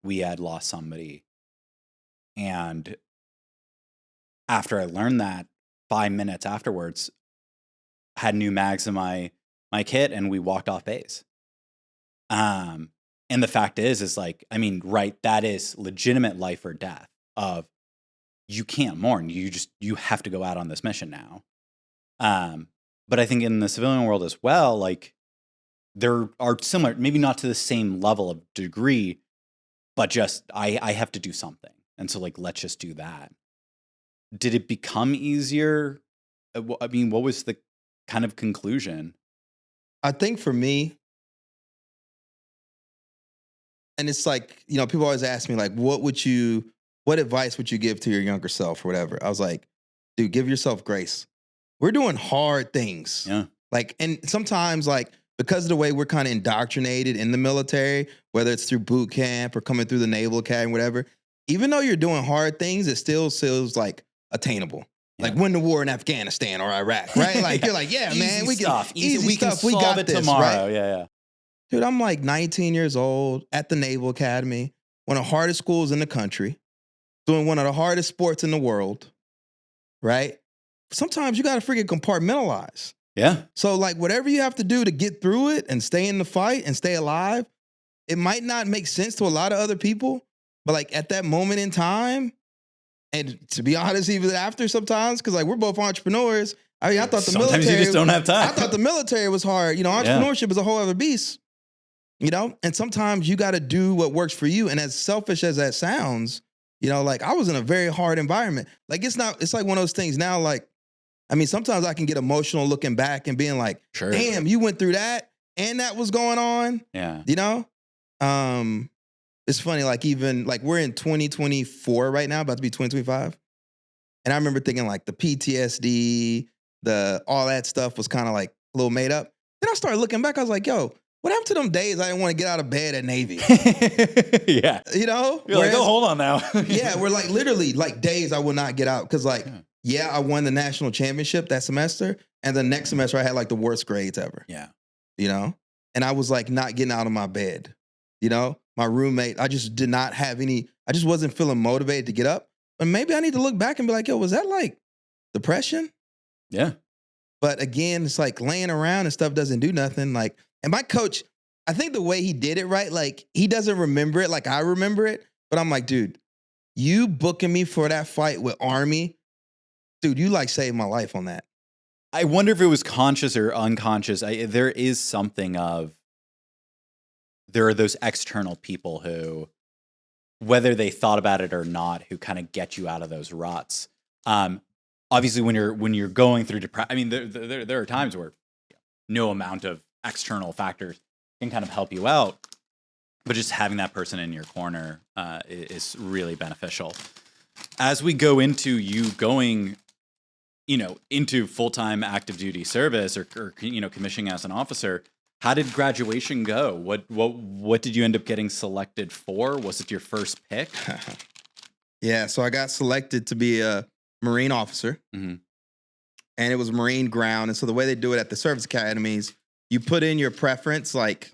we had lost somebody. And after I learned that, 5 minutes afterwards, had new mags in my kit, and we walked off base. And the fact is like, I mean, right, that is legitimate life or death of you can't mourn. You have to go out on this mission now. But I think in the civilian world as well, like there are similar, maybe not to the same level of degree, but just I have to do something. And so like, let's just do that. Did it become easier? I mean, what was the kind of conclusion? I think for me, and it's like, people always ask me like, what advice would you give to your younger self or whatever? I was like, dude, give yourself grace. We're doing hard things. Yeah. Like, and sometimes like, because of the way we're kind of indoctrinated in the military, whether it's through boot camp or coming through the Naval Academy, whatever, even though you're doing hard things, it still feels like attainable. Yeah. Like win the war in Afghanistan or Iraq, right? Like you're like, yeah, man, we can easy stuff. We got this tomorrow. Right? Yeah. Dude, I'm like 19 years old at the Naval Academy, one of the hardest schools in the country, doing one of the hardest sports in the world, right? Sometimes you got to freaking compartmentalize. Yeah. So like whatever you have to do to get through it and stay in the fight and stay alive, it might not make sense to a lot of other people, But like at that moment in time, and to be honest, even after sometimes, because like we're both entrepreneurs. I mean, I thought the Sometimes military. you just don't have time. I thought the military was hard. You know, entrepreneurship is a whole other beast. You know, and sometimes you got to do what works for you. And as selfish as that sounds, you know, like I was in a very hard environment. Like it's like one of those things now. Like, I mean, sometimes I can get emotional looking back and being like, Sure. damn, you went through that and that was going on. Yeah. You know, it's funny. Like even like we're in 2024 right now, about to be 2025. And I remember thinking like the PTSD, all that stuff was kind of like a little made up. Then I started looking back. I was like, yo, what happened to them days I didn't want to get out of bed at Navy? Yeah. You know? You're like, oh, hold on now. Yeah, we're like literally like days I would not get out. Cause like, yeah, I won the national championship that semester. And the next semester I had like the worst grades ever. Yeah. You know? And I was like not getting out of my bed. You know? My roommate, I just did not have I just wasn't feeling motivated to get up. And maybe I need to look back and be like, yo, was that like depression? Yeah. But again, it's like laying around and stuff doesn't do nothing. Like, and my coach, I think the way he did it, right? Like he doesn't remember it like I remember it. But I'm like, dude, you booking me for that fight with Army, dude, you like saved my life on that. I wonder if it was conscious or unconscious. There is something of, there are those external people who, whether they thought about it or not, who kind of get you out of those ruts. Obviously, when you're going through depression, I mean, there are times where no amount of external factors can kind of help you out, but just having that person in your corner is really beneficial. As we go into you going, into full-time active duty service or commissioning as an officer, how did graduation go? What did you end up getting selected for? Was it your first pick? Yeah, so I got selected to be a Marine officer, and it was Marine ground. And so the way they do it at the service academies, you put in your preference, like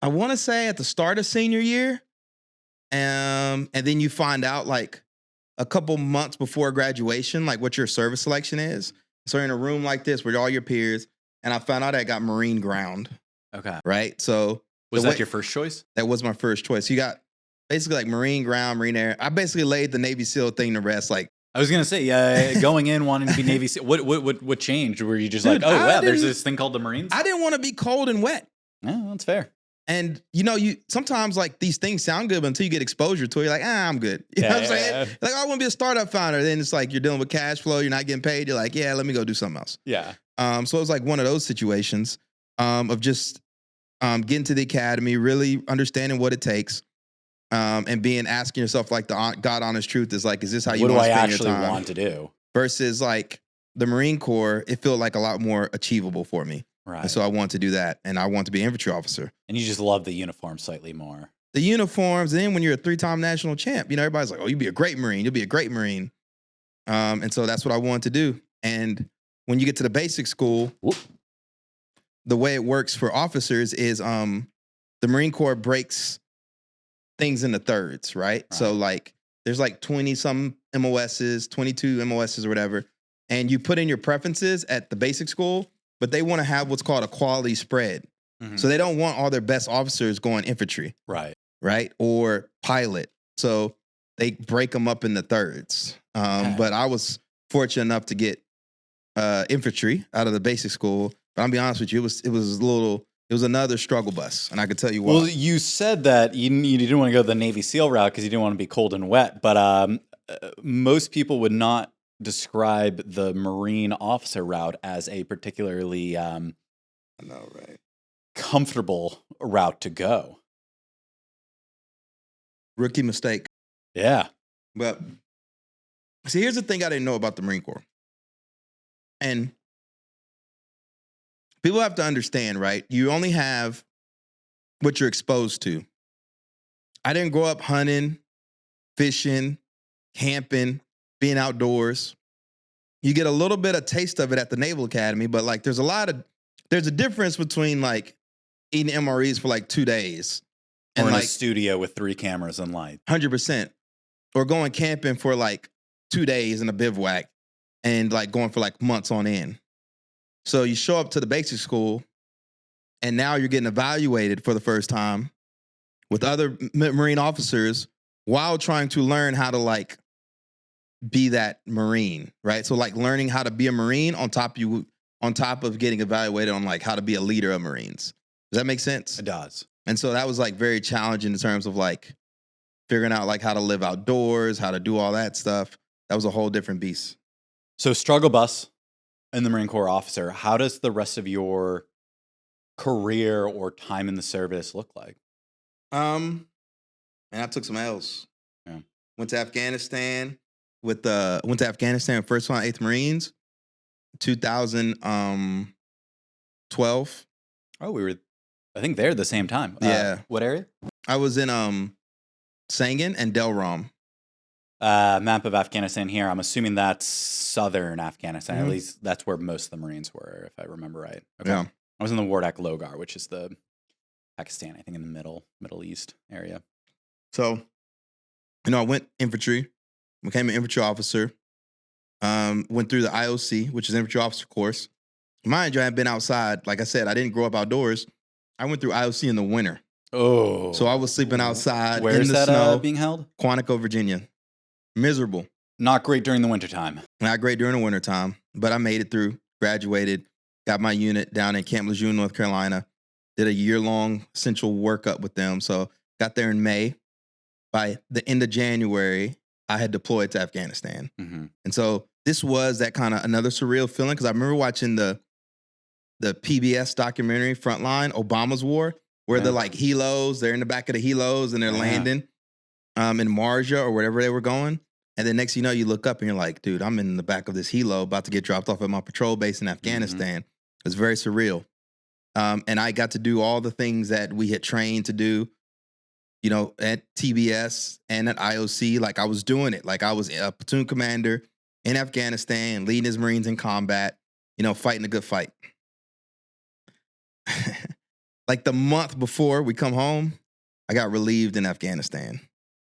I want to say at the start of senior year, and then you find out like a couple months before graduation, like what your service selection is. So you're in a room like this with all your peers, and I found out I got Marine ground. Okay. Right? So was that your first choice? That was my first choice. You got basically like Marine ground, Marine air. I basically laid the Navy SEAL thing to rest. Like I was gonna say, going in wanting to be Navy SEAL. What changed? Were you just like, oh wow, there's this thing called the Marines? I didn't want to be cold and wet. Yeah, that's fair. And you sometimes like these things sound good, but until you get exposure to it, you're like, I'm good. You know what I'm saying? Like, I want to be a startup founder. Then it's like you're dealing with cash flow, you're not getting paid. You're like, yeah, let me go do something else. Yeah. So it was like one of those situations of just getting to the academy, really understanding what it takes, and asking yourself like the God honest truth is like, is this how you want to spend your time? What do I actually want to do? Versus like the Marine Corps, it felt like a lot more achievable for me. Right. And so I wanted to do that, and I want to be an infantry officer. And you just love the uniform slightly more. The uniforms, and then when you're a 3-time national champ, everybody's like, oh, you'll be a great Marine. You'll be a great Marine. And so that's what I wanted to do. And when you get to the basic school, the way it works for officers is the Marine Corps breaks things into thirds, right? So like there's like 20-some MOSs, 22 MOSs or whatever, and you put in your preferences at the basic school, but they want to have what's called a quality spread. So they don't want all their best officers going infantry. Right? Or pilot. So they break them up into thirds. But I was fortunate enough to get infantry out of the basic school. But I'll be honest with you, it was another struggle bus, and I could tell you why. Well, you said that you didn't want to go the Navy SEAL route because you didn't want to be cold and wet, but most people would not describe the Marine officer route as a particularly I know, right? Comfortable route to go. Rookie mistake. Yeah. But see, here's the thing I didn't know about the Marine Corps. And people have to understand, right? You only have what you're exposed to. I didn't grow up hunting, fishing, camping, being outdoors. You get a little bit of taste of it at the Naval Academy, but like there's a difference between like eating MREs for like 2 days. Or and in like a studio with 3 cameras and lights. 100%. Or going camping for like 2 days in a bivouac and like going for like months on end. So you show up to the basic school and now you're getting evaluated for the first time with other Marine officers while trying to learn how to like be that Marine, right? So like learning how to be a Marine on top of getting evaluated on like how to be a leader of Marines. Does that make sense? It does. And so that was like very challenging in terms of like figuring out like how to live outdoors, how to do all that stuff. That was a whole different beast. So struggle bus and the Marine Corps officer, how does the rest of your career or time in the service look like? And I took some L's. Yeah. Went to Afghanistan with 1st Flight 8th Marines, 2012. Oh, we were, I think they're the same time. Yeah. What area? I was in Sangin and Delram. Map of Afghanistan here. I'm assuming that's southern Afghanistan. Mhm. At least that's where most of the Marines were, if I remember right. Okay. Yeah. I was in the Wardak Logar, which is the Pakistan, I think, in the Middle East area. So, I went infantry, became an infantry officer, went through the IOC, which is infantry officer course. Mind you, I had been outside. Like I said, I didn't grow up outdoors. I went through IOC in the winter. Oh. So I was sleeping outside Where in is the that snow. being held? Quantico, Virginia. Miserable. Not great during the wintertime. Not great during the wintertime, but I made it through, graduated, got my unit down in Camp Lejeune, North Carolina, did a year-long essential workup with them. So got there in May. By the end of January, I had deployed to Afghanistan. Mm-hmm. And so this was that kind of another surreal feeling because I remember watching the PBS documentary, Frontline, Obama's War, where they're like helos, they're in the back of the helos and they're landing in Marja or wherever they were going. And then next you know, you look up and you're like, dude, I'm in the back of this helo about to get dropped off at my patrol base in Afghanistan. It was very surreal. And I got to do all the things that we had trained to do, at TBS and at IOC. Like I was doing it. Like I was a platoon commander in Afghanistan, leading his Marines in combat, fighting a good fight. Like the month before we come home, I got relieved in Afghanistan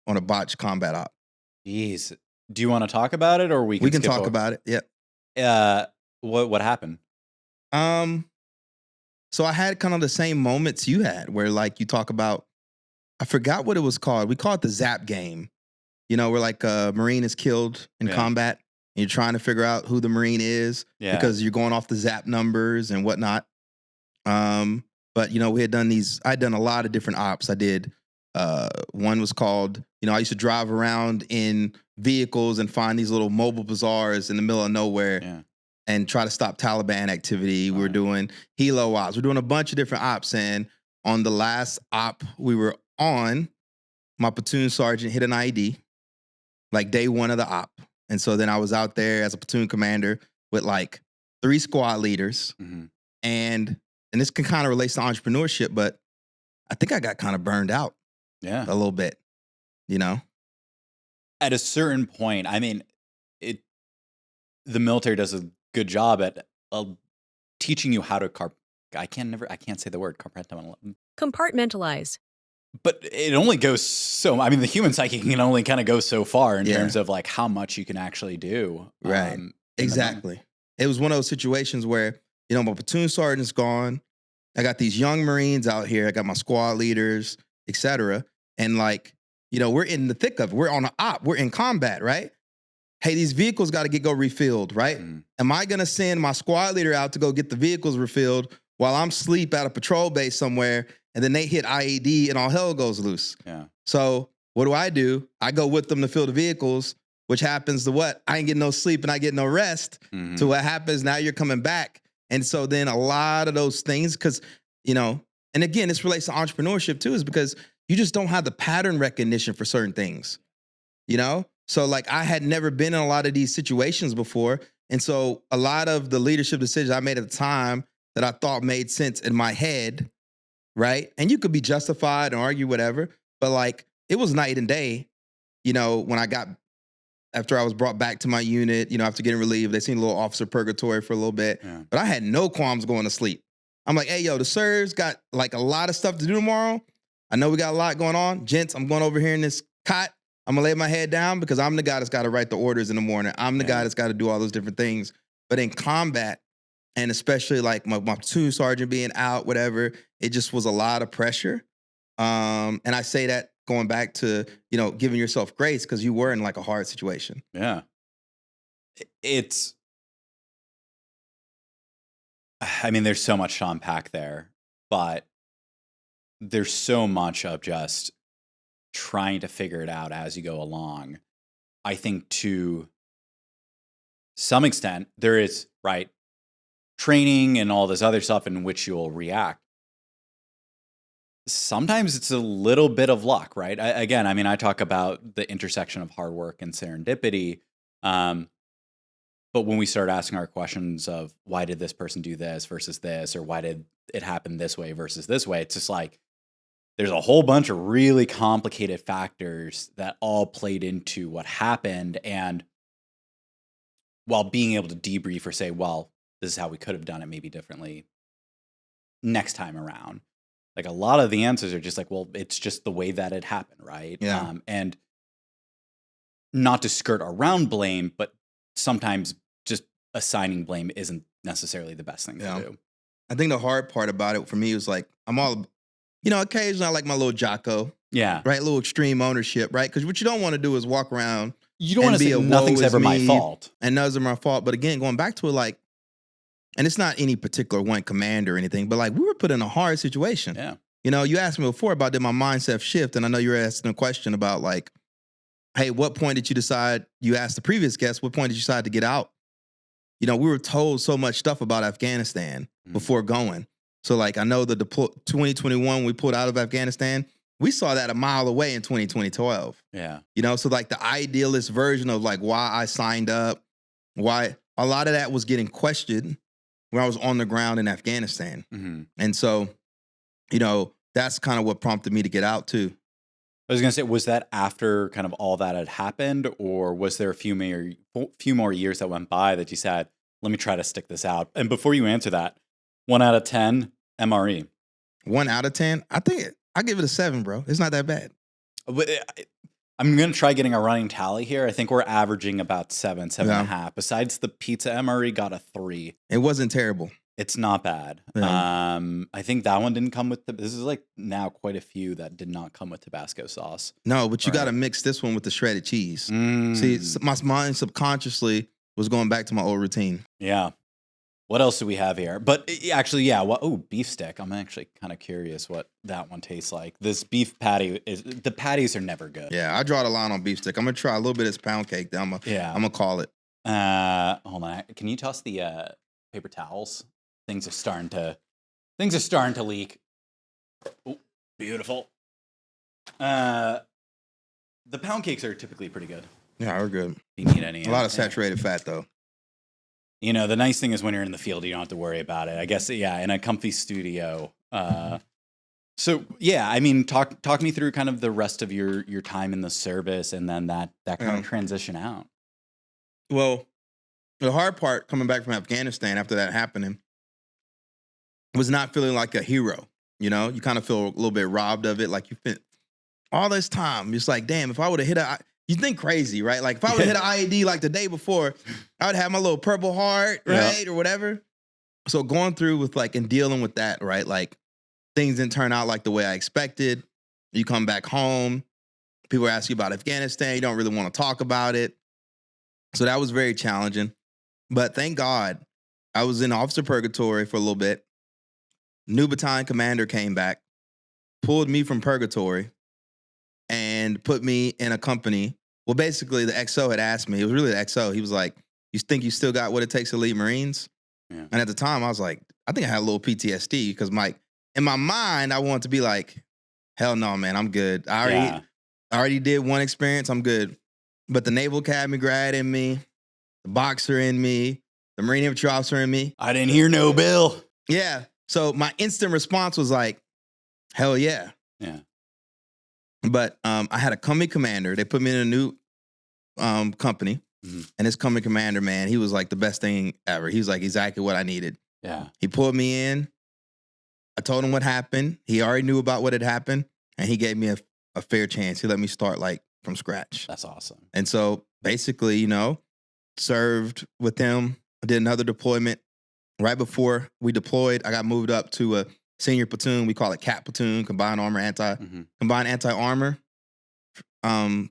on a botched combat op. Jeez. Do you want to talk about it, or we can talk over? about it? Yep. What happened? So I had kind of the same moments you had, where like you talk about, I forgot what it was called. We call it the Zap game. Where like a Marine is killed in combat, and you're trying to figure out who the Marine is because you're going off the Zap numbers and whatnot. But we had done I'd done a lot of different ops. I did one was called, I used to drive around in vehicles and find these little mobile bazaars in the middle of nowhere and try to stop Taliban activity. We were doing helo ops. We're doing a bunch of different ops. And on the last op we were on, my platoon sergeant hit an IED, like day one of the op. And so then I was out there as a platoon commander with like 3 squad leaders. Mm-hmm. And this can kind of relate to entrepreneurship, but I think I got kind of burned out a little bit, At a certain point, I mean, the military does a good job at teaching you how to I can't say the word compartmentalize. But it only goes so. I mean, the human psyche can only kind of go so far in terms of like how much you can actually do. Right. Exactly. It was one of those situations where my platoon sergeant's gone. I got these young Marines out here. I got my squad leaders, etc. And like, we're in the thick of it. We're on an op. We're in combat, right? Hey, these vehicles got to go refilled, right? Am I going to send my squad leader out to go get the vehicles refilled while I'm asleep at a patrol base somewhere, and then they hit IED and all hell goes loose? Yeah. So what do? I go with them to fill the vehicles, which happens to what? I ain't getting no sleep and I get no rest. Mm-hmm. So what happens, now you're coming back. And so then a lot of those things, because, and again, this relates to entrepreneurship too, is because you just don't have the pattern recognition for certain things, So like I had never been in a lot of these situations before. And so a lot of the leadership decisions I made at the time that I thought made sense in my head, right? And you could be justified and argue whatever, but like it was night and day, when after I was brought back to my unit, after getting relieved, they seen a little officer purgatory for a little bit, but I had no qualms going to sleep. I'm like, hey, yo, the SERV's got like a lot of stuff to do tomorrow. I know we got a lot going on. Gents, I'm going over here in this cot. I'm going to lay my head down because I'm the guy that's got to write the orders in the morning. I'm the guy that's got to do all those different things. But in combat, and especially like my platoon sergeant being out, whatever, it just was a lot of pressure. And I say that going back to, giving yourself grace because you were in like a hard situation. Yeah. There's so much to unpack there, but there's so much of just trying to figure it out as you go along. I think to some extent, there is, right, training and all this other stuff in which you'll react. Sometimes it's a little bit of luck, right? I talk about the intersection of hard work and serendipity. But when we start asking our questions of why did this person do this versus this, or why did it happen this way versus this way, it's just like there's a whole bunch of really complicated factors that all played into what happened. And while being able to debrief or say, well, this is how we could have done it maybe differently next time around, like a lot of the answers are just like, well, it's just the way that it happened, right? Yeah. And not to skirt around blame, but sometimes just assigning blame isn't necessarily the best thing to do. I think the hard part about it for me was like, I'm all, occasionally I like my little Jocko. Yeah. Right? A little extreme ownership, right? Because what you don't want to do is walk around. You don't want to say nothing's ever my fault. And nothing's my fault. But again, going back to it, like, and it's not any particular one commander or anything, but like we were put in a hard situation. Yeah. You asked me before about did my mindset shift? And I know you were asking a question about like, hey, what point did you decide, you asked the previous guest, what point did you decide to get out? We were told so much stuff about Afghanistan before going. So like, I know the 2021, we pulled out of Afghanistan, we saw that a mile away in 2012. Yeah. So like the idealist version of like why I signed up, why a lot of that was getting questioned when I was on the ground in Afghanistan. Mm-hmm. And so, that's kind of what prompted me to get out too. I was going to say, was that after kind of all that had happened, or was there a few more years that went by that you said, let me try to stick this out? And before you answer that, 1 out of 10 MRE. 1 out of 10? I think I give it a 7, bro. It's not that bad. I'm going to try getting a running tally here. I think we're averaging about 7.5. Besides the pizza MRE got a 3. It wasn't terrible. It's not bad. Yeah. I think that one didn't come with this is like now quite a few that did not come with Tabasco sauce. No, but you got to mix this one with the shredded cheese. See, my mind subconsciously was going back to my old routine. Yeah. What else do we have here? But actually, yeah. Beef stick. I'm actually kind of curious what that one tastes like. This beef patty the patties are never good. Yeah, I draw the line on beef stick. I'm gonna try a little bit of this pound cake. Then I'm gonna call it. Hold on. Can you toss the paper towels? Things are starting to leak. Ooh, beautiful. The pound cakes are typically pretty good. Yeah, we're good. If you need any. A lot of saturated fat though. The nice thing is when you're in the field, you don't have to worry about it. I guess, yeah, in a comfy studio. So, yeah, talk me through kind of the rest of your time in the service and then that kind of transition out. Well, the hard part coming back from Afghanistan after that happening was not feeling like a hero. You kind of feel a little bit robbed of it. Like you spent all this time. It's like, damn, if I would have hit you think crazy, right? Like if I would have hit an IED like the day before, I would have my little Purple Heart, right? Yeah. Or whatever. So going through with like, and dealing with that, right? Like things didn't turn out like the way I expected. You come back home, people ask you about Afghanistan. You don't really want to talk about it. So that was very challenging. But thank God I was in officer purgatory for a little bit. New battalion commander came back, pulled me from purgatory, and put me in a company. Well, basically, the XO had asked me. It was really the XO. He was like, you think you still got what it takes to lead Marines? Yeah. And at the time, I was like, I think I had a little PTSD because in my mind, I wanted to be like, hell no, man, I'm good. I already did one experience. I'm good. But the Naval Academy grad in me, the boxer in me, the Marine Infantry Officer in me. I didn't hear no bill. Yeah. So my instant response was like, hell yeah. Yeah. But I had a company commander. They put me in a new company. Mm-hmm. And this company commander, man, he was like the best thing ever. He was like exactly what I needed. Yeah. He pulled me in. I told him what happened. He already knew about what had happened. And he gave me a fair chance. He let me start like from scratch. That's awesome. And so basically, served with them. I did another deployment. Right before we deployed, I got moved up to a senior platoon. We call it CAP platoon, combined anti-armor.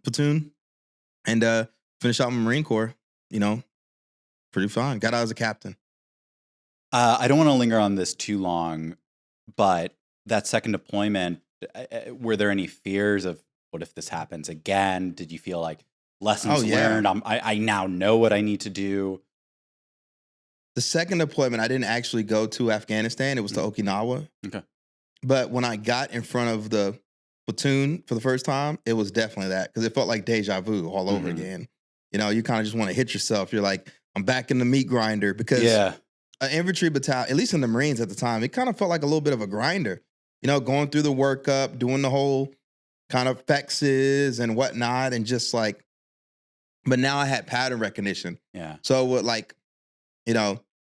platoon and finished out my Marine Corps, pretty fine. Got out as a captain. I don't want to linger on this too long, but that second deployment, were there any fears of what if this happens again? Did you feel like lessons learned? I now know what I need to do. The second deployment, I didn't actually go to Afghanistan. It was to Okinawa. Okay. But when I got in front of the platoon for the first time, it was definitely that because it felt like deja vu all over again. You kind of just want to hit yourself. You're like, I'm back in the meat grinder because an infantry battalion, at least in the Marines at the time, it kind of felt like a little bit of a grinder. Going through the workup, doing the whole kind of fexes and whatnot, and just like, but now I had pattern recognition. Yeah. So what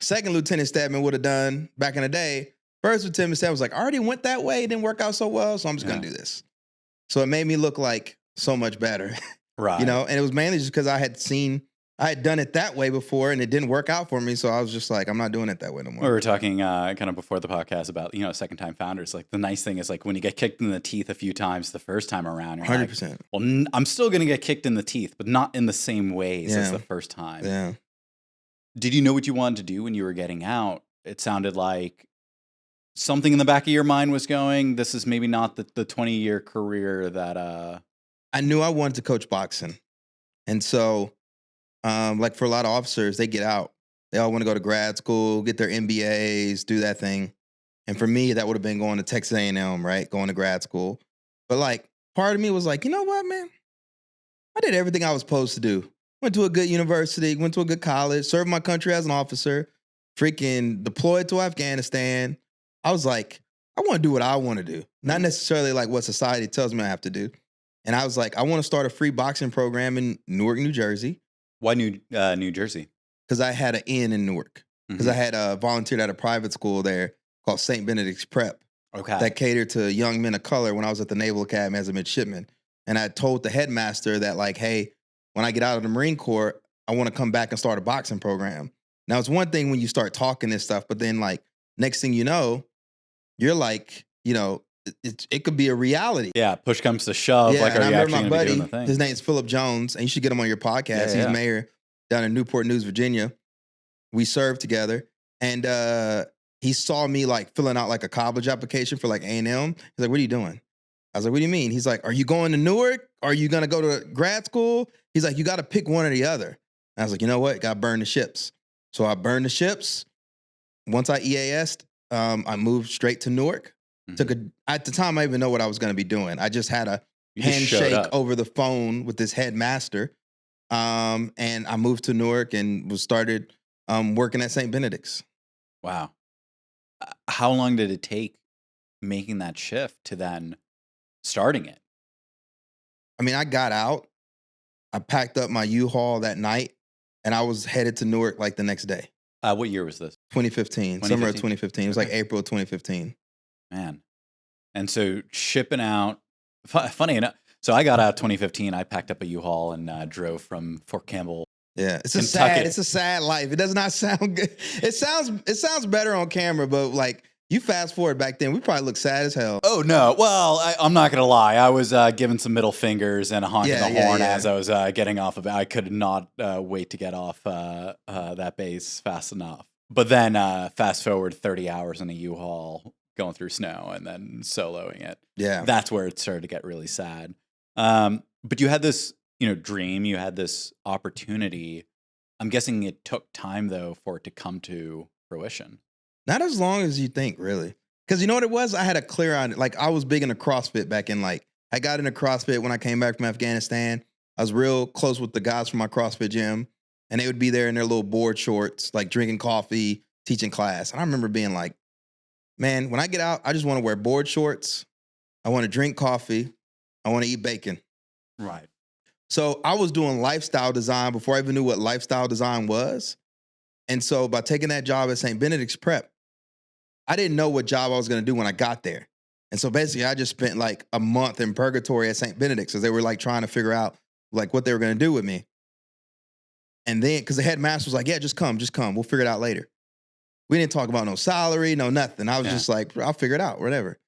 Second Lieutenant Steadman would have done back in the day, First Lieutenant Steadman was like, I already went that way, it didn't work out so well, so I'm just going to do this. So it made me look like so much better. Right. And it was mainly just because I had done it that way before and it didn't work out for me. So I was just like, I'm not doing it that way no more. We were talking kind of before the podcast about, second time founders. Like the nice thing is like when you get kicked in the teeth a few times the first time around, you're 100%. like, well, I'm still going to get kicked in the teeth, but not in the same ways as the first time. Yeah. Did you know what you wanted to do when you were getting out? It sounded like something in the back of your mind was going, this is maybe not the 20-year career that... I knew I wanted to coach boxing. And so, like for a lot of officers, they get out. They all want to go to grad school, get their MBAs, do that thing. And for me, that would have been going to Texas A&M, right? Going to grad school. But like, part of me was like, you know what, man? I did everything I was supposed to do. Went to a good university, went to a good college, served my country as an officer, freaking deployed to Afghanistan. I was like, I want to do what I want to do. Not necessarily like what society tells me I have to do. And I was like, I want to start a free boxing program in Newark, New Jersey. Why New Jersey? Because I had an inn in Newark. Because I had volunteered at a private school there called St. Benedict's Prep. Okay. That catered to young men of color when I was at the Naval Academy as a midshipman. And I told the headmaster that like, hey, when I get out of the Marine Corps, I want to come back and start a boxing program. Now, it's one thing when you start talking this stuff, but then like next thing you know, you're like, it could be a reality. Yeah, push comes to shove. Yeah, like, are you actually going to be doing the thing? His name's Philip Jones, and you should get him on your podcast. He's mayor down in Newport News, Virginia. We served together, and he saw me like filling out like a college application for like A&M. He's like, "What are you doing?" I was like, "What do you mean?" He's like, "Are you going to Newark? Are you going to go to grad school?" He's like, "You got to pick one or the other." And I was like, "You know what? Got to burn the ships." So I burned the ships. Once I EAS'd, I moved straight to Newark. At the time, I didn't even know what I was going to be doing. I just had a handshake over the phone with this headmaster. And I moved to Newark and started working at St. Benedict's. Wow. How long did it take making that shift to then starting it? I mean, I got out. I packed up my U-Haul that night, and I was headed to Newark like the next day. What year was this? 2015. Summer of 2015. It was like April of 2015. Man. And so shipping out, funny enough, so I got out 2015. I packed up a U-Haul and drove from Fort Campbell. Yeah, it's a sad life. It does not sound good. It sounds better on camera, but like you fast forward back then, we probably looked sad as hell. Oh no! Well, I'm not gonna lie. I was giving some middle fingers and a honk of the horn as I was getting off of it. I could not wait to get off that base fast enough. But then fast forward 30 hours in a U-Haul going through snow and then soloing it. Yeah, that's where it started to get really sad. But you had this, dream. You had this opportunity. I'm guessing it took time though for it to come to fruition. Not as long as you think, really. Because you know what it was? I had a clear on it. Like, I was big into CrossFit back in, I got into CrossFit when I came back from Afghanistan. I was real close with the guys from my CrossFit gym. And they would be there in their little board shorts, like drinking coffee, teaching class. And I remember being like, man, when I get out, I just want to wear board shorts. I want to drink coffee. I want to eat bacon. Right. So I was doing lifestyle design before I even knew what lifestyle design was. And so by taking that job at St. Benedict's Prep, I didn't know what job I was going to do when I got there. And so basically I just spent like a month in purgatory at St. Benedict's as they were like trying to figure out like what they were going to do with me. And then, because the headmaster was like, yeah, just come. We'll figure it out later. We didn't talk about no salary, no nothing. I was just like, I'll figure it out, whatever.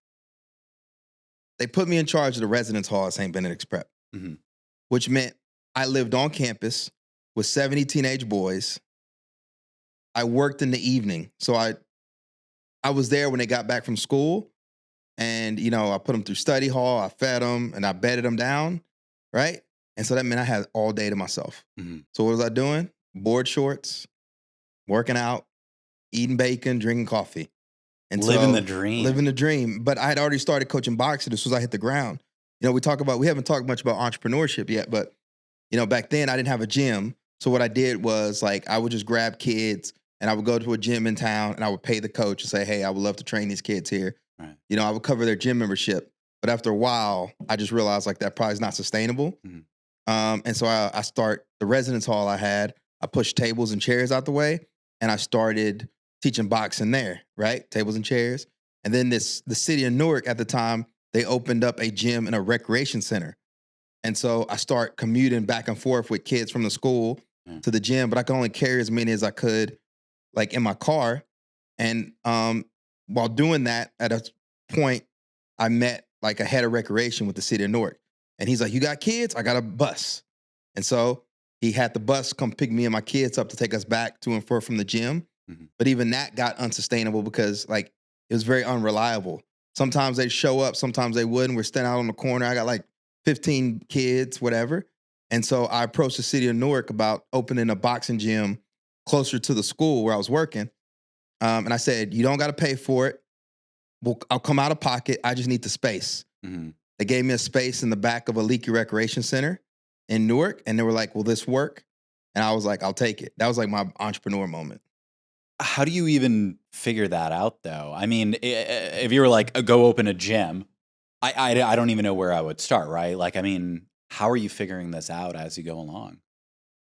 They put me in charge of the residence hall at St. Benedict's Prep. Mm-hmm. which meant I lived on campus with 70 teenage boys. I worked in the evening. So I was there when they got back from school. And, I put them through study hall. I fed them and I bedded them down. Right. And so that meant I had all day to myself. Mhm. So what was I doing? Board shorts, working out, eating bacon, drinking coffee. And Living so, the dream. Living the dream. But I had already started coaching boxing as soon as I hit the ground. We haven't talked much about entrepreneurship yet, but, back then I didn't have a gym. So what I did was I would just grab kids and I would go to a gym in town and I would pay the coach and say, hey, I would love to train these kids here. Right. I would cover their gym membership. But after a while, I just realized that probably is not sustainable. Mhm. And so I start the residence hall I had. I pushed tables and chairs out the way and I started teaching boxing there, right? Tables and chairs. And then the city of Newark at the time, they opened up a gym and a recreation center. And so I start commuting back and forth with kids from the school to the gym, but I could only carry as many as I could in my car. And while doing that, at a point, I met a head of recreation with the city of Newark. And he's like, you got kids? I got a bus. And so he had the bus come pick me and my kids up to take us back to and from the gym. Mhm. But even that got unsustainable because it was very unreliable. Sometimes they'd show up, sometimes they wouldn't. We're standing out on the corner. I got 15 kids, whatever. And so I approached the city of Newark about opening a boxing gym closer to the school where I was working. And I said, you don't got to pay for it. I'll come out of pocket. I just need the space. Mhm. They gave me a space in the back of a leaky recreation center in Newark. And they were like, will this work? And I was like, I'll take it. That was my entrepreneur moment. How do you even figure that out, though? I mean, if you were go open a gym, I don't even know where I would start, right? How are you figuring this out as you go along?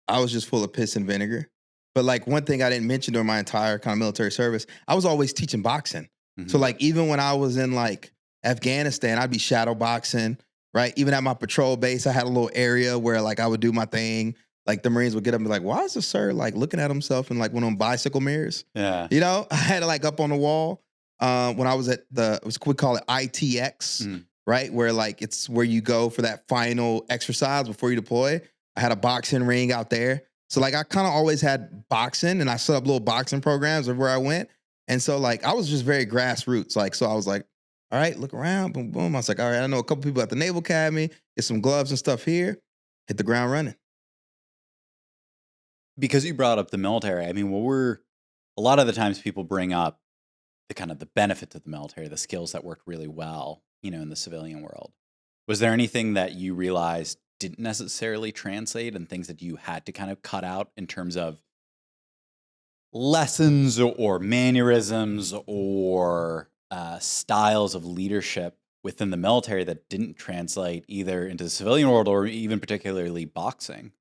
I was just full of piss and vinegar. But one thing I didn't mention during my entire kind of military service, I was always teaching boxing. Mhm. So even when I was in Afghanistan, I'd be shadow boxing, right? Even at my patrol base, I had a little area where I would do my thing. The Marines would get up and be like, why is this sir looking at himself in one of them bicycle mirrors? Yeah. I had it up on the wall when I was at we call it ITX, Mhm. right? Where it's where you go for that final exercise before you deploy. I had a boxing ring out there. So I kind of always had boxing and I set up little boxing programs everywhere I went. And so I was just very grassroots. So I was all right, look around, boom, boom. I was all right, I know a couple people at the Naval Academy, get some gloves and stuff here, hit the ground running. Because you brought up the military, I mean, a lot of the times people bring up the kind of the benefits of the military, the skills that work really well, in the civilian world. Was there anything that you realized didn't necessarily translate and things that you had to kind of cut out in terms of lessons or mannerisms or styles of leadership within the military that didn't translate either into the civilian world or even particularly boxing?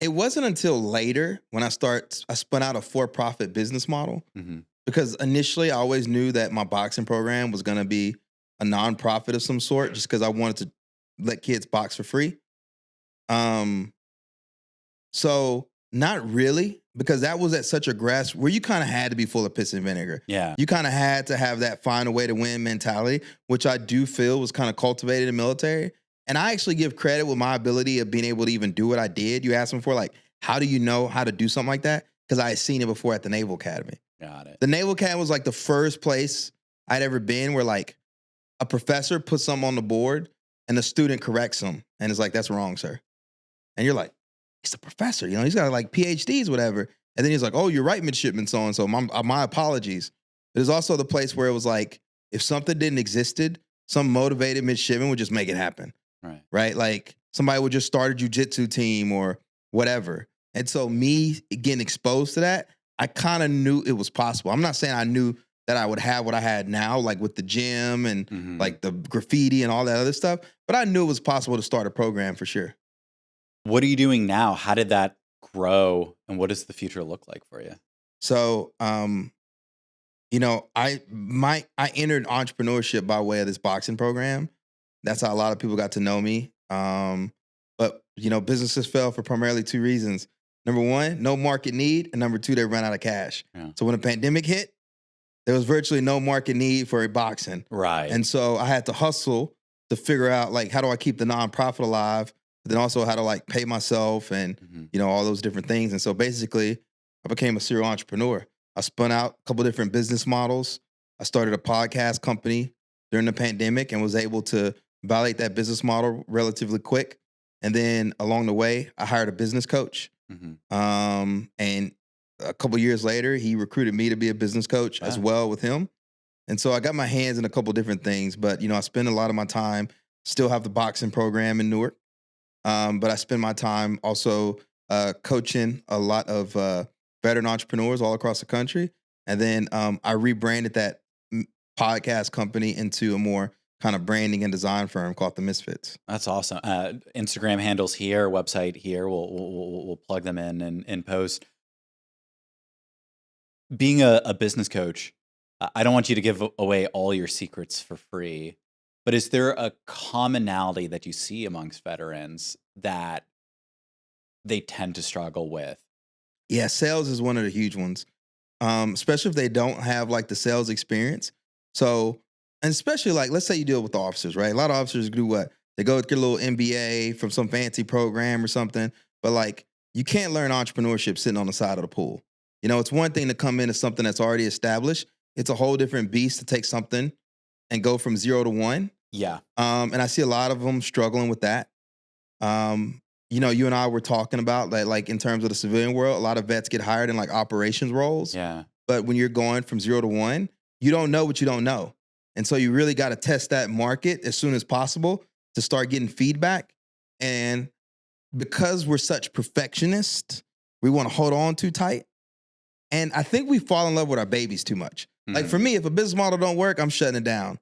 It wasn't until later when I spun out a for-profit business model Mhm. because initially I always knew that my boxing program was going to be a nonprofit of some sort just because I wanted to let kids box for free. So not really, because that was at such a where you kind of had to be full of piss and vinegar. Yeah. You kind of had to have that find a way to win mentality, which I do feel was kind of cultivated in the military. And I actually give credit with my ability of being able to even do what I did. You asked me for how do you know how to do something like that? Because I had seen it before at the Naval Academy. Got it. The Naval Academy was the first place I'd ever been where a professor puts something on the board and the student corrects them. And it's that's wrong, sir. And you're he's a professor, he's got PhDs, whatever. And then he's oh, you're right, midshipman, so-and-so. My apologies. There's also the place where it was if something didn't existed, some motivated midshipman would just make it happen. Right? Somebody would just start a jujitsu team or whatever. And so me getting exposed to that, I kind of knew it was possible. I'm not saying I knew that I would have what I had now, with the gym and Mhm. the graffiti and all that other stuff. But I knew it was possible to start a program for sure. What are you doing now? How did that grow, and what does the future look like for you? So, I entered entrepreneurship by way of this boxing program. That's how a lot of people got to know me. But businesses fail for primarily two reasons. Number one, no market need, and number two, they ran out of cash. Yeah. So when the pandemic hit, there was virtually no market need for a boxing. Right. And so I had to hustle to figure out how do I keep the nonprofit alive but then also how to like pay myself and, all those different things. And so basically I became a serial entrepreneur. I spun out a couple different business models. I started a podcast company during the pandemic and was able to validate that business model relatively quick. And then along the way, I hired a business coach. And a couple years later, he recruited me to be a business coach as well with him. And so I got my hands in a couple different things, but I spend a lot of my time, still have the boxing program in Newark. But I spend my time also coaching a lot of veteran entrepreneurs all across the country. And then I rebranded that podcast company into a more kind of branding and design firm called The Misfits. That's awesome. Instagram handles here, website here. We'll plug them in post. Being a business coach, I don't want you to give away all your secrets for free, but is there a commonality that you see amongst veterans that they tend to struggle with? Yeah, sales is one of the huge ones, especially if they don't have like the sales experience. So, and especially like, let's say you deal with the officers, right? A lot of officers do what? They go get a little MBA from some fancy program or something, but like you can't learn entrepreneurship sitting on the side of the pool. It's one thing to come into something that's already established. It's a whole different beast to take something and go from 0 to 1. Yeah. And I see a lot of them struggling with that. You and I were talking about that, like in terms of the civilian world, a lot of vets get hired in like operations roles. Yeah. But when you're going from 0 to 1, you don't know what you don't know. And so you really got to test that market as soon as possible to start getting feedback. And because we're such perfectionists, we want to hold on too tight. And I think we fall in love with our babies too much. Like for me, if a business model don't work, I'm shutting it down,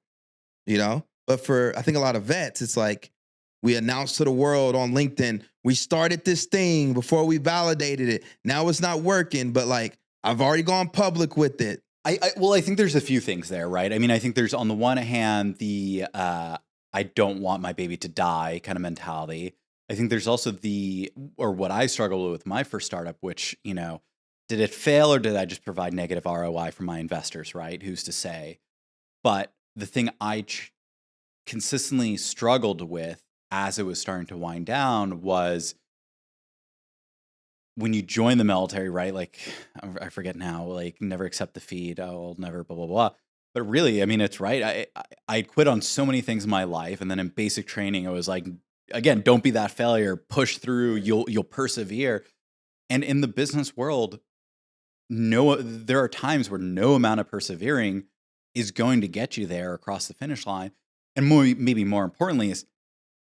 But for, I think a lot of vets, it's like we announced to the world on LinkedIn, we started this thing before we validated it. Now it's not working, but like I've already gone public with it. I think there's a few things there, right? I mean, I think there's on the one hand, the I don't want my baby to die kind of mentality. I think there's also what I struggled with my first startup, which, did it fail or did I just provide negative ROI for my investors, right? Who's to say? But the thing I consistently struggled with as it was starting to wind down was when you join the military, right? Like, I forget now, like never accept defeat. I'll never blah, blah, blah. But really, I mean, it's right. I quit on so many things in my life. And then in basic training, I was like, again, don't be that failure, push through, you'll persevere. And in the business world, there are times where no amount of persevering is going to get you there across the finish line. And maybe more importantly is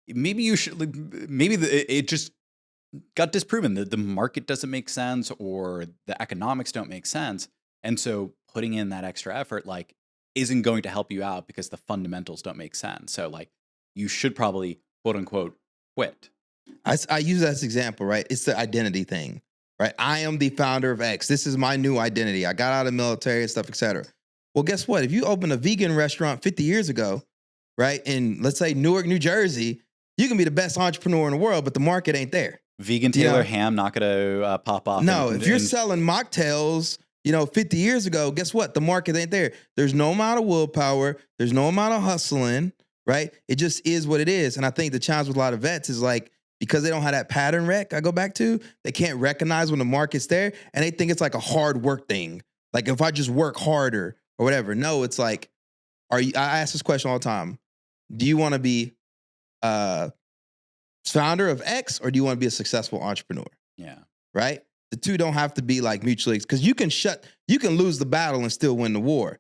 maybe it just got disproven. The market doesn't make sense or the economics don't make sense. And so putting in that extra effort, like, isn't going to help you out because the fundamentals don't make sense. So like you should probably quote unquote quit. I use that as an example, right? It's the identity thing, right? I am the founder of X. This is my new identity. I got out of the military and stuff, et cetera. Well, guess what? If you open a vegan restaurant 50 years ago, right, in let's say Newark, New Jersey, you can be the best entrepreneur in the world, but the market ain't there. Vegan Taylor ham not going to pop off. No, if you're selling mocktails, 50 years ago, guess what? The market ain't there. There's no amount of willpower. There's no amount of hustling, right? It just is what it is. And I think the challenge with a lot of vets is like, because they don't have that pattern rec I go back to, they can't recognize when the market's there. And they think it's like a hard work thing. Like if I just work harder or whatever. No, it's like, I ask this question all the time. Do you want to be founder of X or do you want to be a successful entrepreneur? Yeah. Right? The two don't have to be like mutually, because you can lose the battle and still win the war.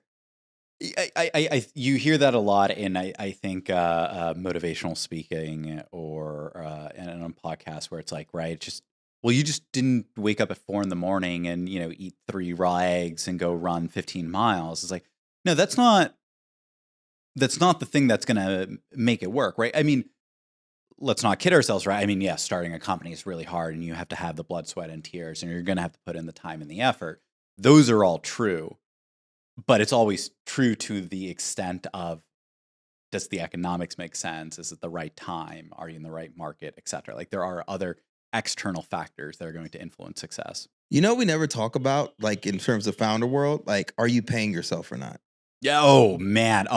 You hear that a lot in I think motivational speaking or in a podcast where it's like, right, you just didn't wake up at 4 a.m. and eat 3 raw eggs and go run 15 miles. It's like, no, that's not the thing that's gonna make it work, right? I mean, let's not kid ourselves, right? I mean, yes, starting a company is really hard and you have to have the blood, sweat, and tears, and you're gonna have to put in the time and the effort. Those are all true. But it's always true to the extent of, does the economics make sense? Is it the right time? Are you in the right market, et cetera? Like there are other external factors that are going to influence success. We never talk about, like in terms of founder world, like, are you paying yourself or not? Yeah. Oh man.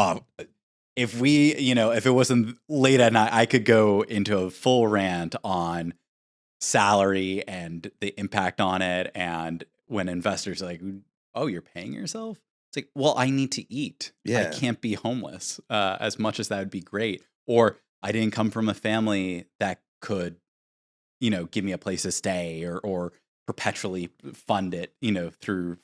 if it wasn't late at night, I could go into a full rant on salary and the impact on it. And when investors are like, oh, you're paying yourself? It's like, well, I need to eat. I Yeah. can't be homeless, as much as that would be great. Or I didn't come from a family that could, give me a place to stay or perpetually fund it, through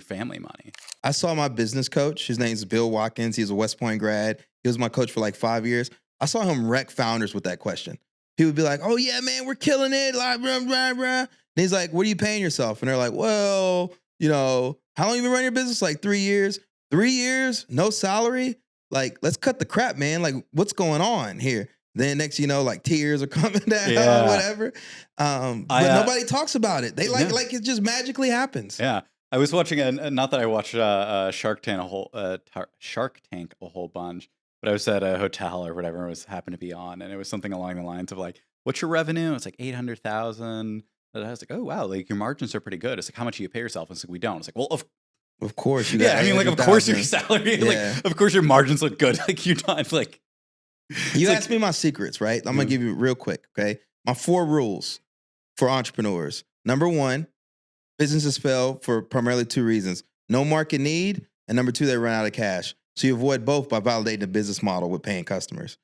family money. I saw my business coach. His name's Bill Watkins. He's a West Point grad. He was my coach for like 5 years. I saw him wreck founders with that question. He would be like, oh, yeah, man, we're killing it. Like, blah, blah, blah. And he's like, what are you paying yourself? And they're like, well, how long you been running your business? Like 3 years. 3 years? No salary? Like, let's cut the crap, man. Like, what's going on here? Then next, like tears are coming down, whatever. But nobody talks about it. They like it just magically happens. Yeah. I was watching not that I watched Shark Tank a whole bunch, but I was at a hotel or whatever it was happened to be on, and it was something along the lines of like, "What's your revenue?" It's like 800,000. And I was like, "Oh wow, like your margins are pretty good." It's like, "How much do you pay yourself?" It's like, "We don't." It's like, "Well, of course you got." Yeah, I mean, like, of course your salary, like, of course your margins look good. Like you're not like. You asked me my secrets, right? I'm gonna give you real quick, okay? My 4 rules for entrepreneurs. Number 1. Businesses fail for primarily 2 reasons. No market need, and number 2, they run out of cash. So you avoid both by validating the business model with paying customers.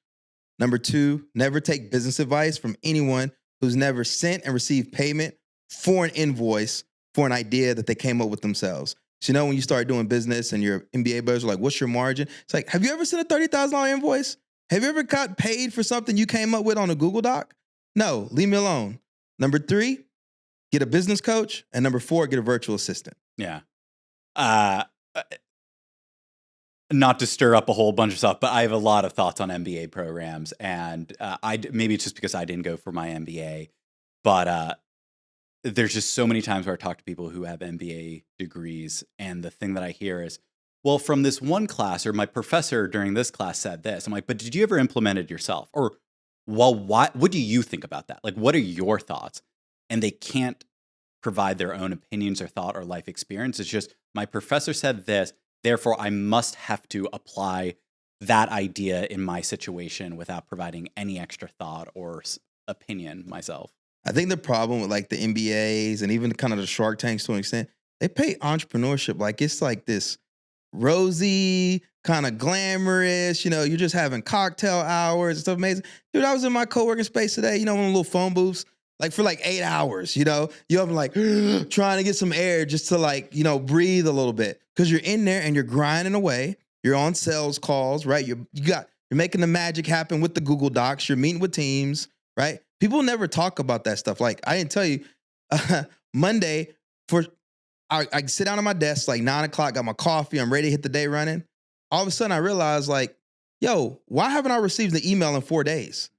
Number 2, never take business advice from anyone who's never sent and received payment for an invoice for an idea that they came up with themselves. So when you start doing business and your MBA buddies are like, what's your margin? It's like, have you ever sent a $30,000 invoice? Have you ever got paid for something you came up with on a Google Doc? No, leave me alone. Number 3, get a business coach. And number 4, get a virtual assistant. Yeah. Not to stir up a whole bunch of stuff, but I have a lot of thoughts on MBA programs. And maybe it's just because I didn't go for my MBA, but there's just so many times where I talk to people who have MBA degrees. And the thing that I hear is, well, from this one class, or my professor during this class said this. I'm like, but did you ever implement it yourself? Or, well, what do you think about that? Like, what are your thoughts? And they can't provide their own opinions or thought or life experience. It's just, my professor said this, therefore I must have to apply that idea in my situation without providing any extra thought or opinion myself. I think the problem with like the MBAs and even kind of the Shark Tanks to an extent, they pay entrepreneurship like it's like this rosy, kind of glamorous, you're just having cocktail hours and stuff amazing. Dude, I was in my co-working space today, one of the little phone booths, like for like 8 hours, you're up like trying to get some air just to like, breathe a little bit. Cause you're in there and you're grinding away. You're on sales calls, right? You're making the magic happen with the Google Docs. You're meeting with teams, right? People never talk about that stuff. Like I didn't tell you, Monday I sit down at my desk like 9 o'clock, got my coffee, I'm ready to hit the day running. All of a sudden I realized like, yo, why haven't I received the email in 4 days?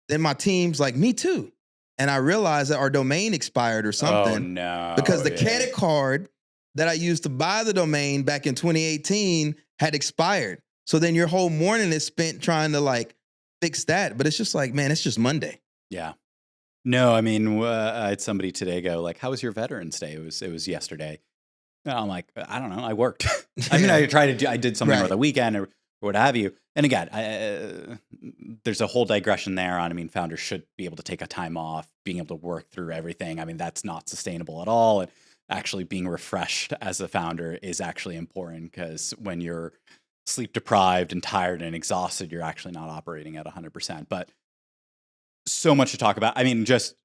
Then my team's like, me too. And I realized that our domain expired or something. Oh no. Because the credit card that I used to buy the domain back in 2018 had expired. So then your whole morning is spent trying to like fix that. But it's just like, man, it's just Monday. Yeah. No, I mean, I had somebody today go like, "How was your Veterans Day?" It was yesterday. And I'm like, I don't know. I worked. I mean, I did something over the weekend or what have you. And again, there's a whole digression there on, I mean, founders should be able to take a time off, being able to work through everything. I mean, that's not sustainable at all. And actually being refreshed as a founder is actually important, because when you're sleep deprived and tired and exhausted, you're actually not operating at 100%. But so much to talk about. I mean, just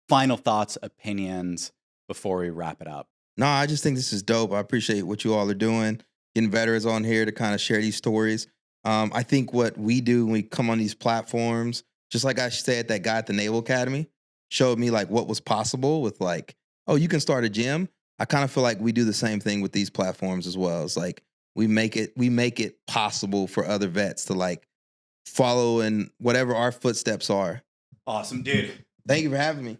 final thoughts, opinions before we wrap it up. No, I just think this is dope. I appreciate what you all are doing, getting veterans on here to kind of share these stories. I think what we do when we come on these platforms, just like I said, that guy at the Naval Academy showed me like what was possible with like, oh, you can start a gym. I kind of feel like we do the same thing with these platforms as well. It's like we make it possible for other vets to like follow in whatever our footsteps are. Awesome, dude. Thank you for having me.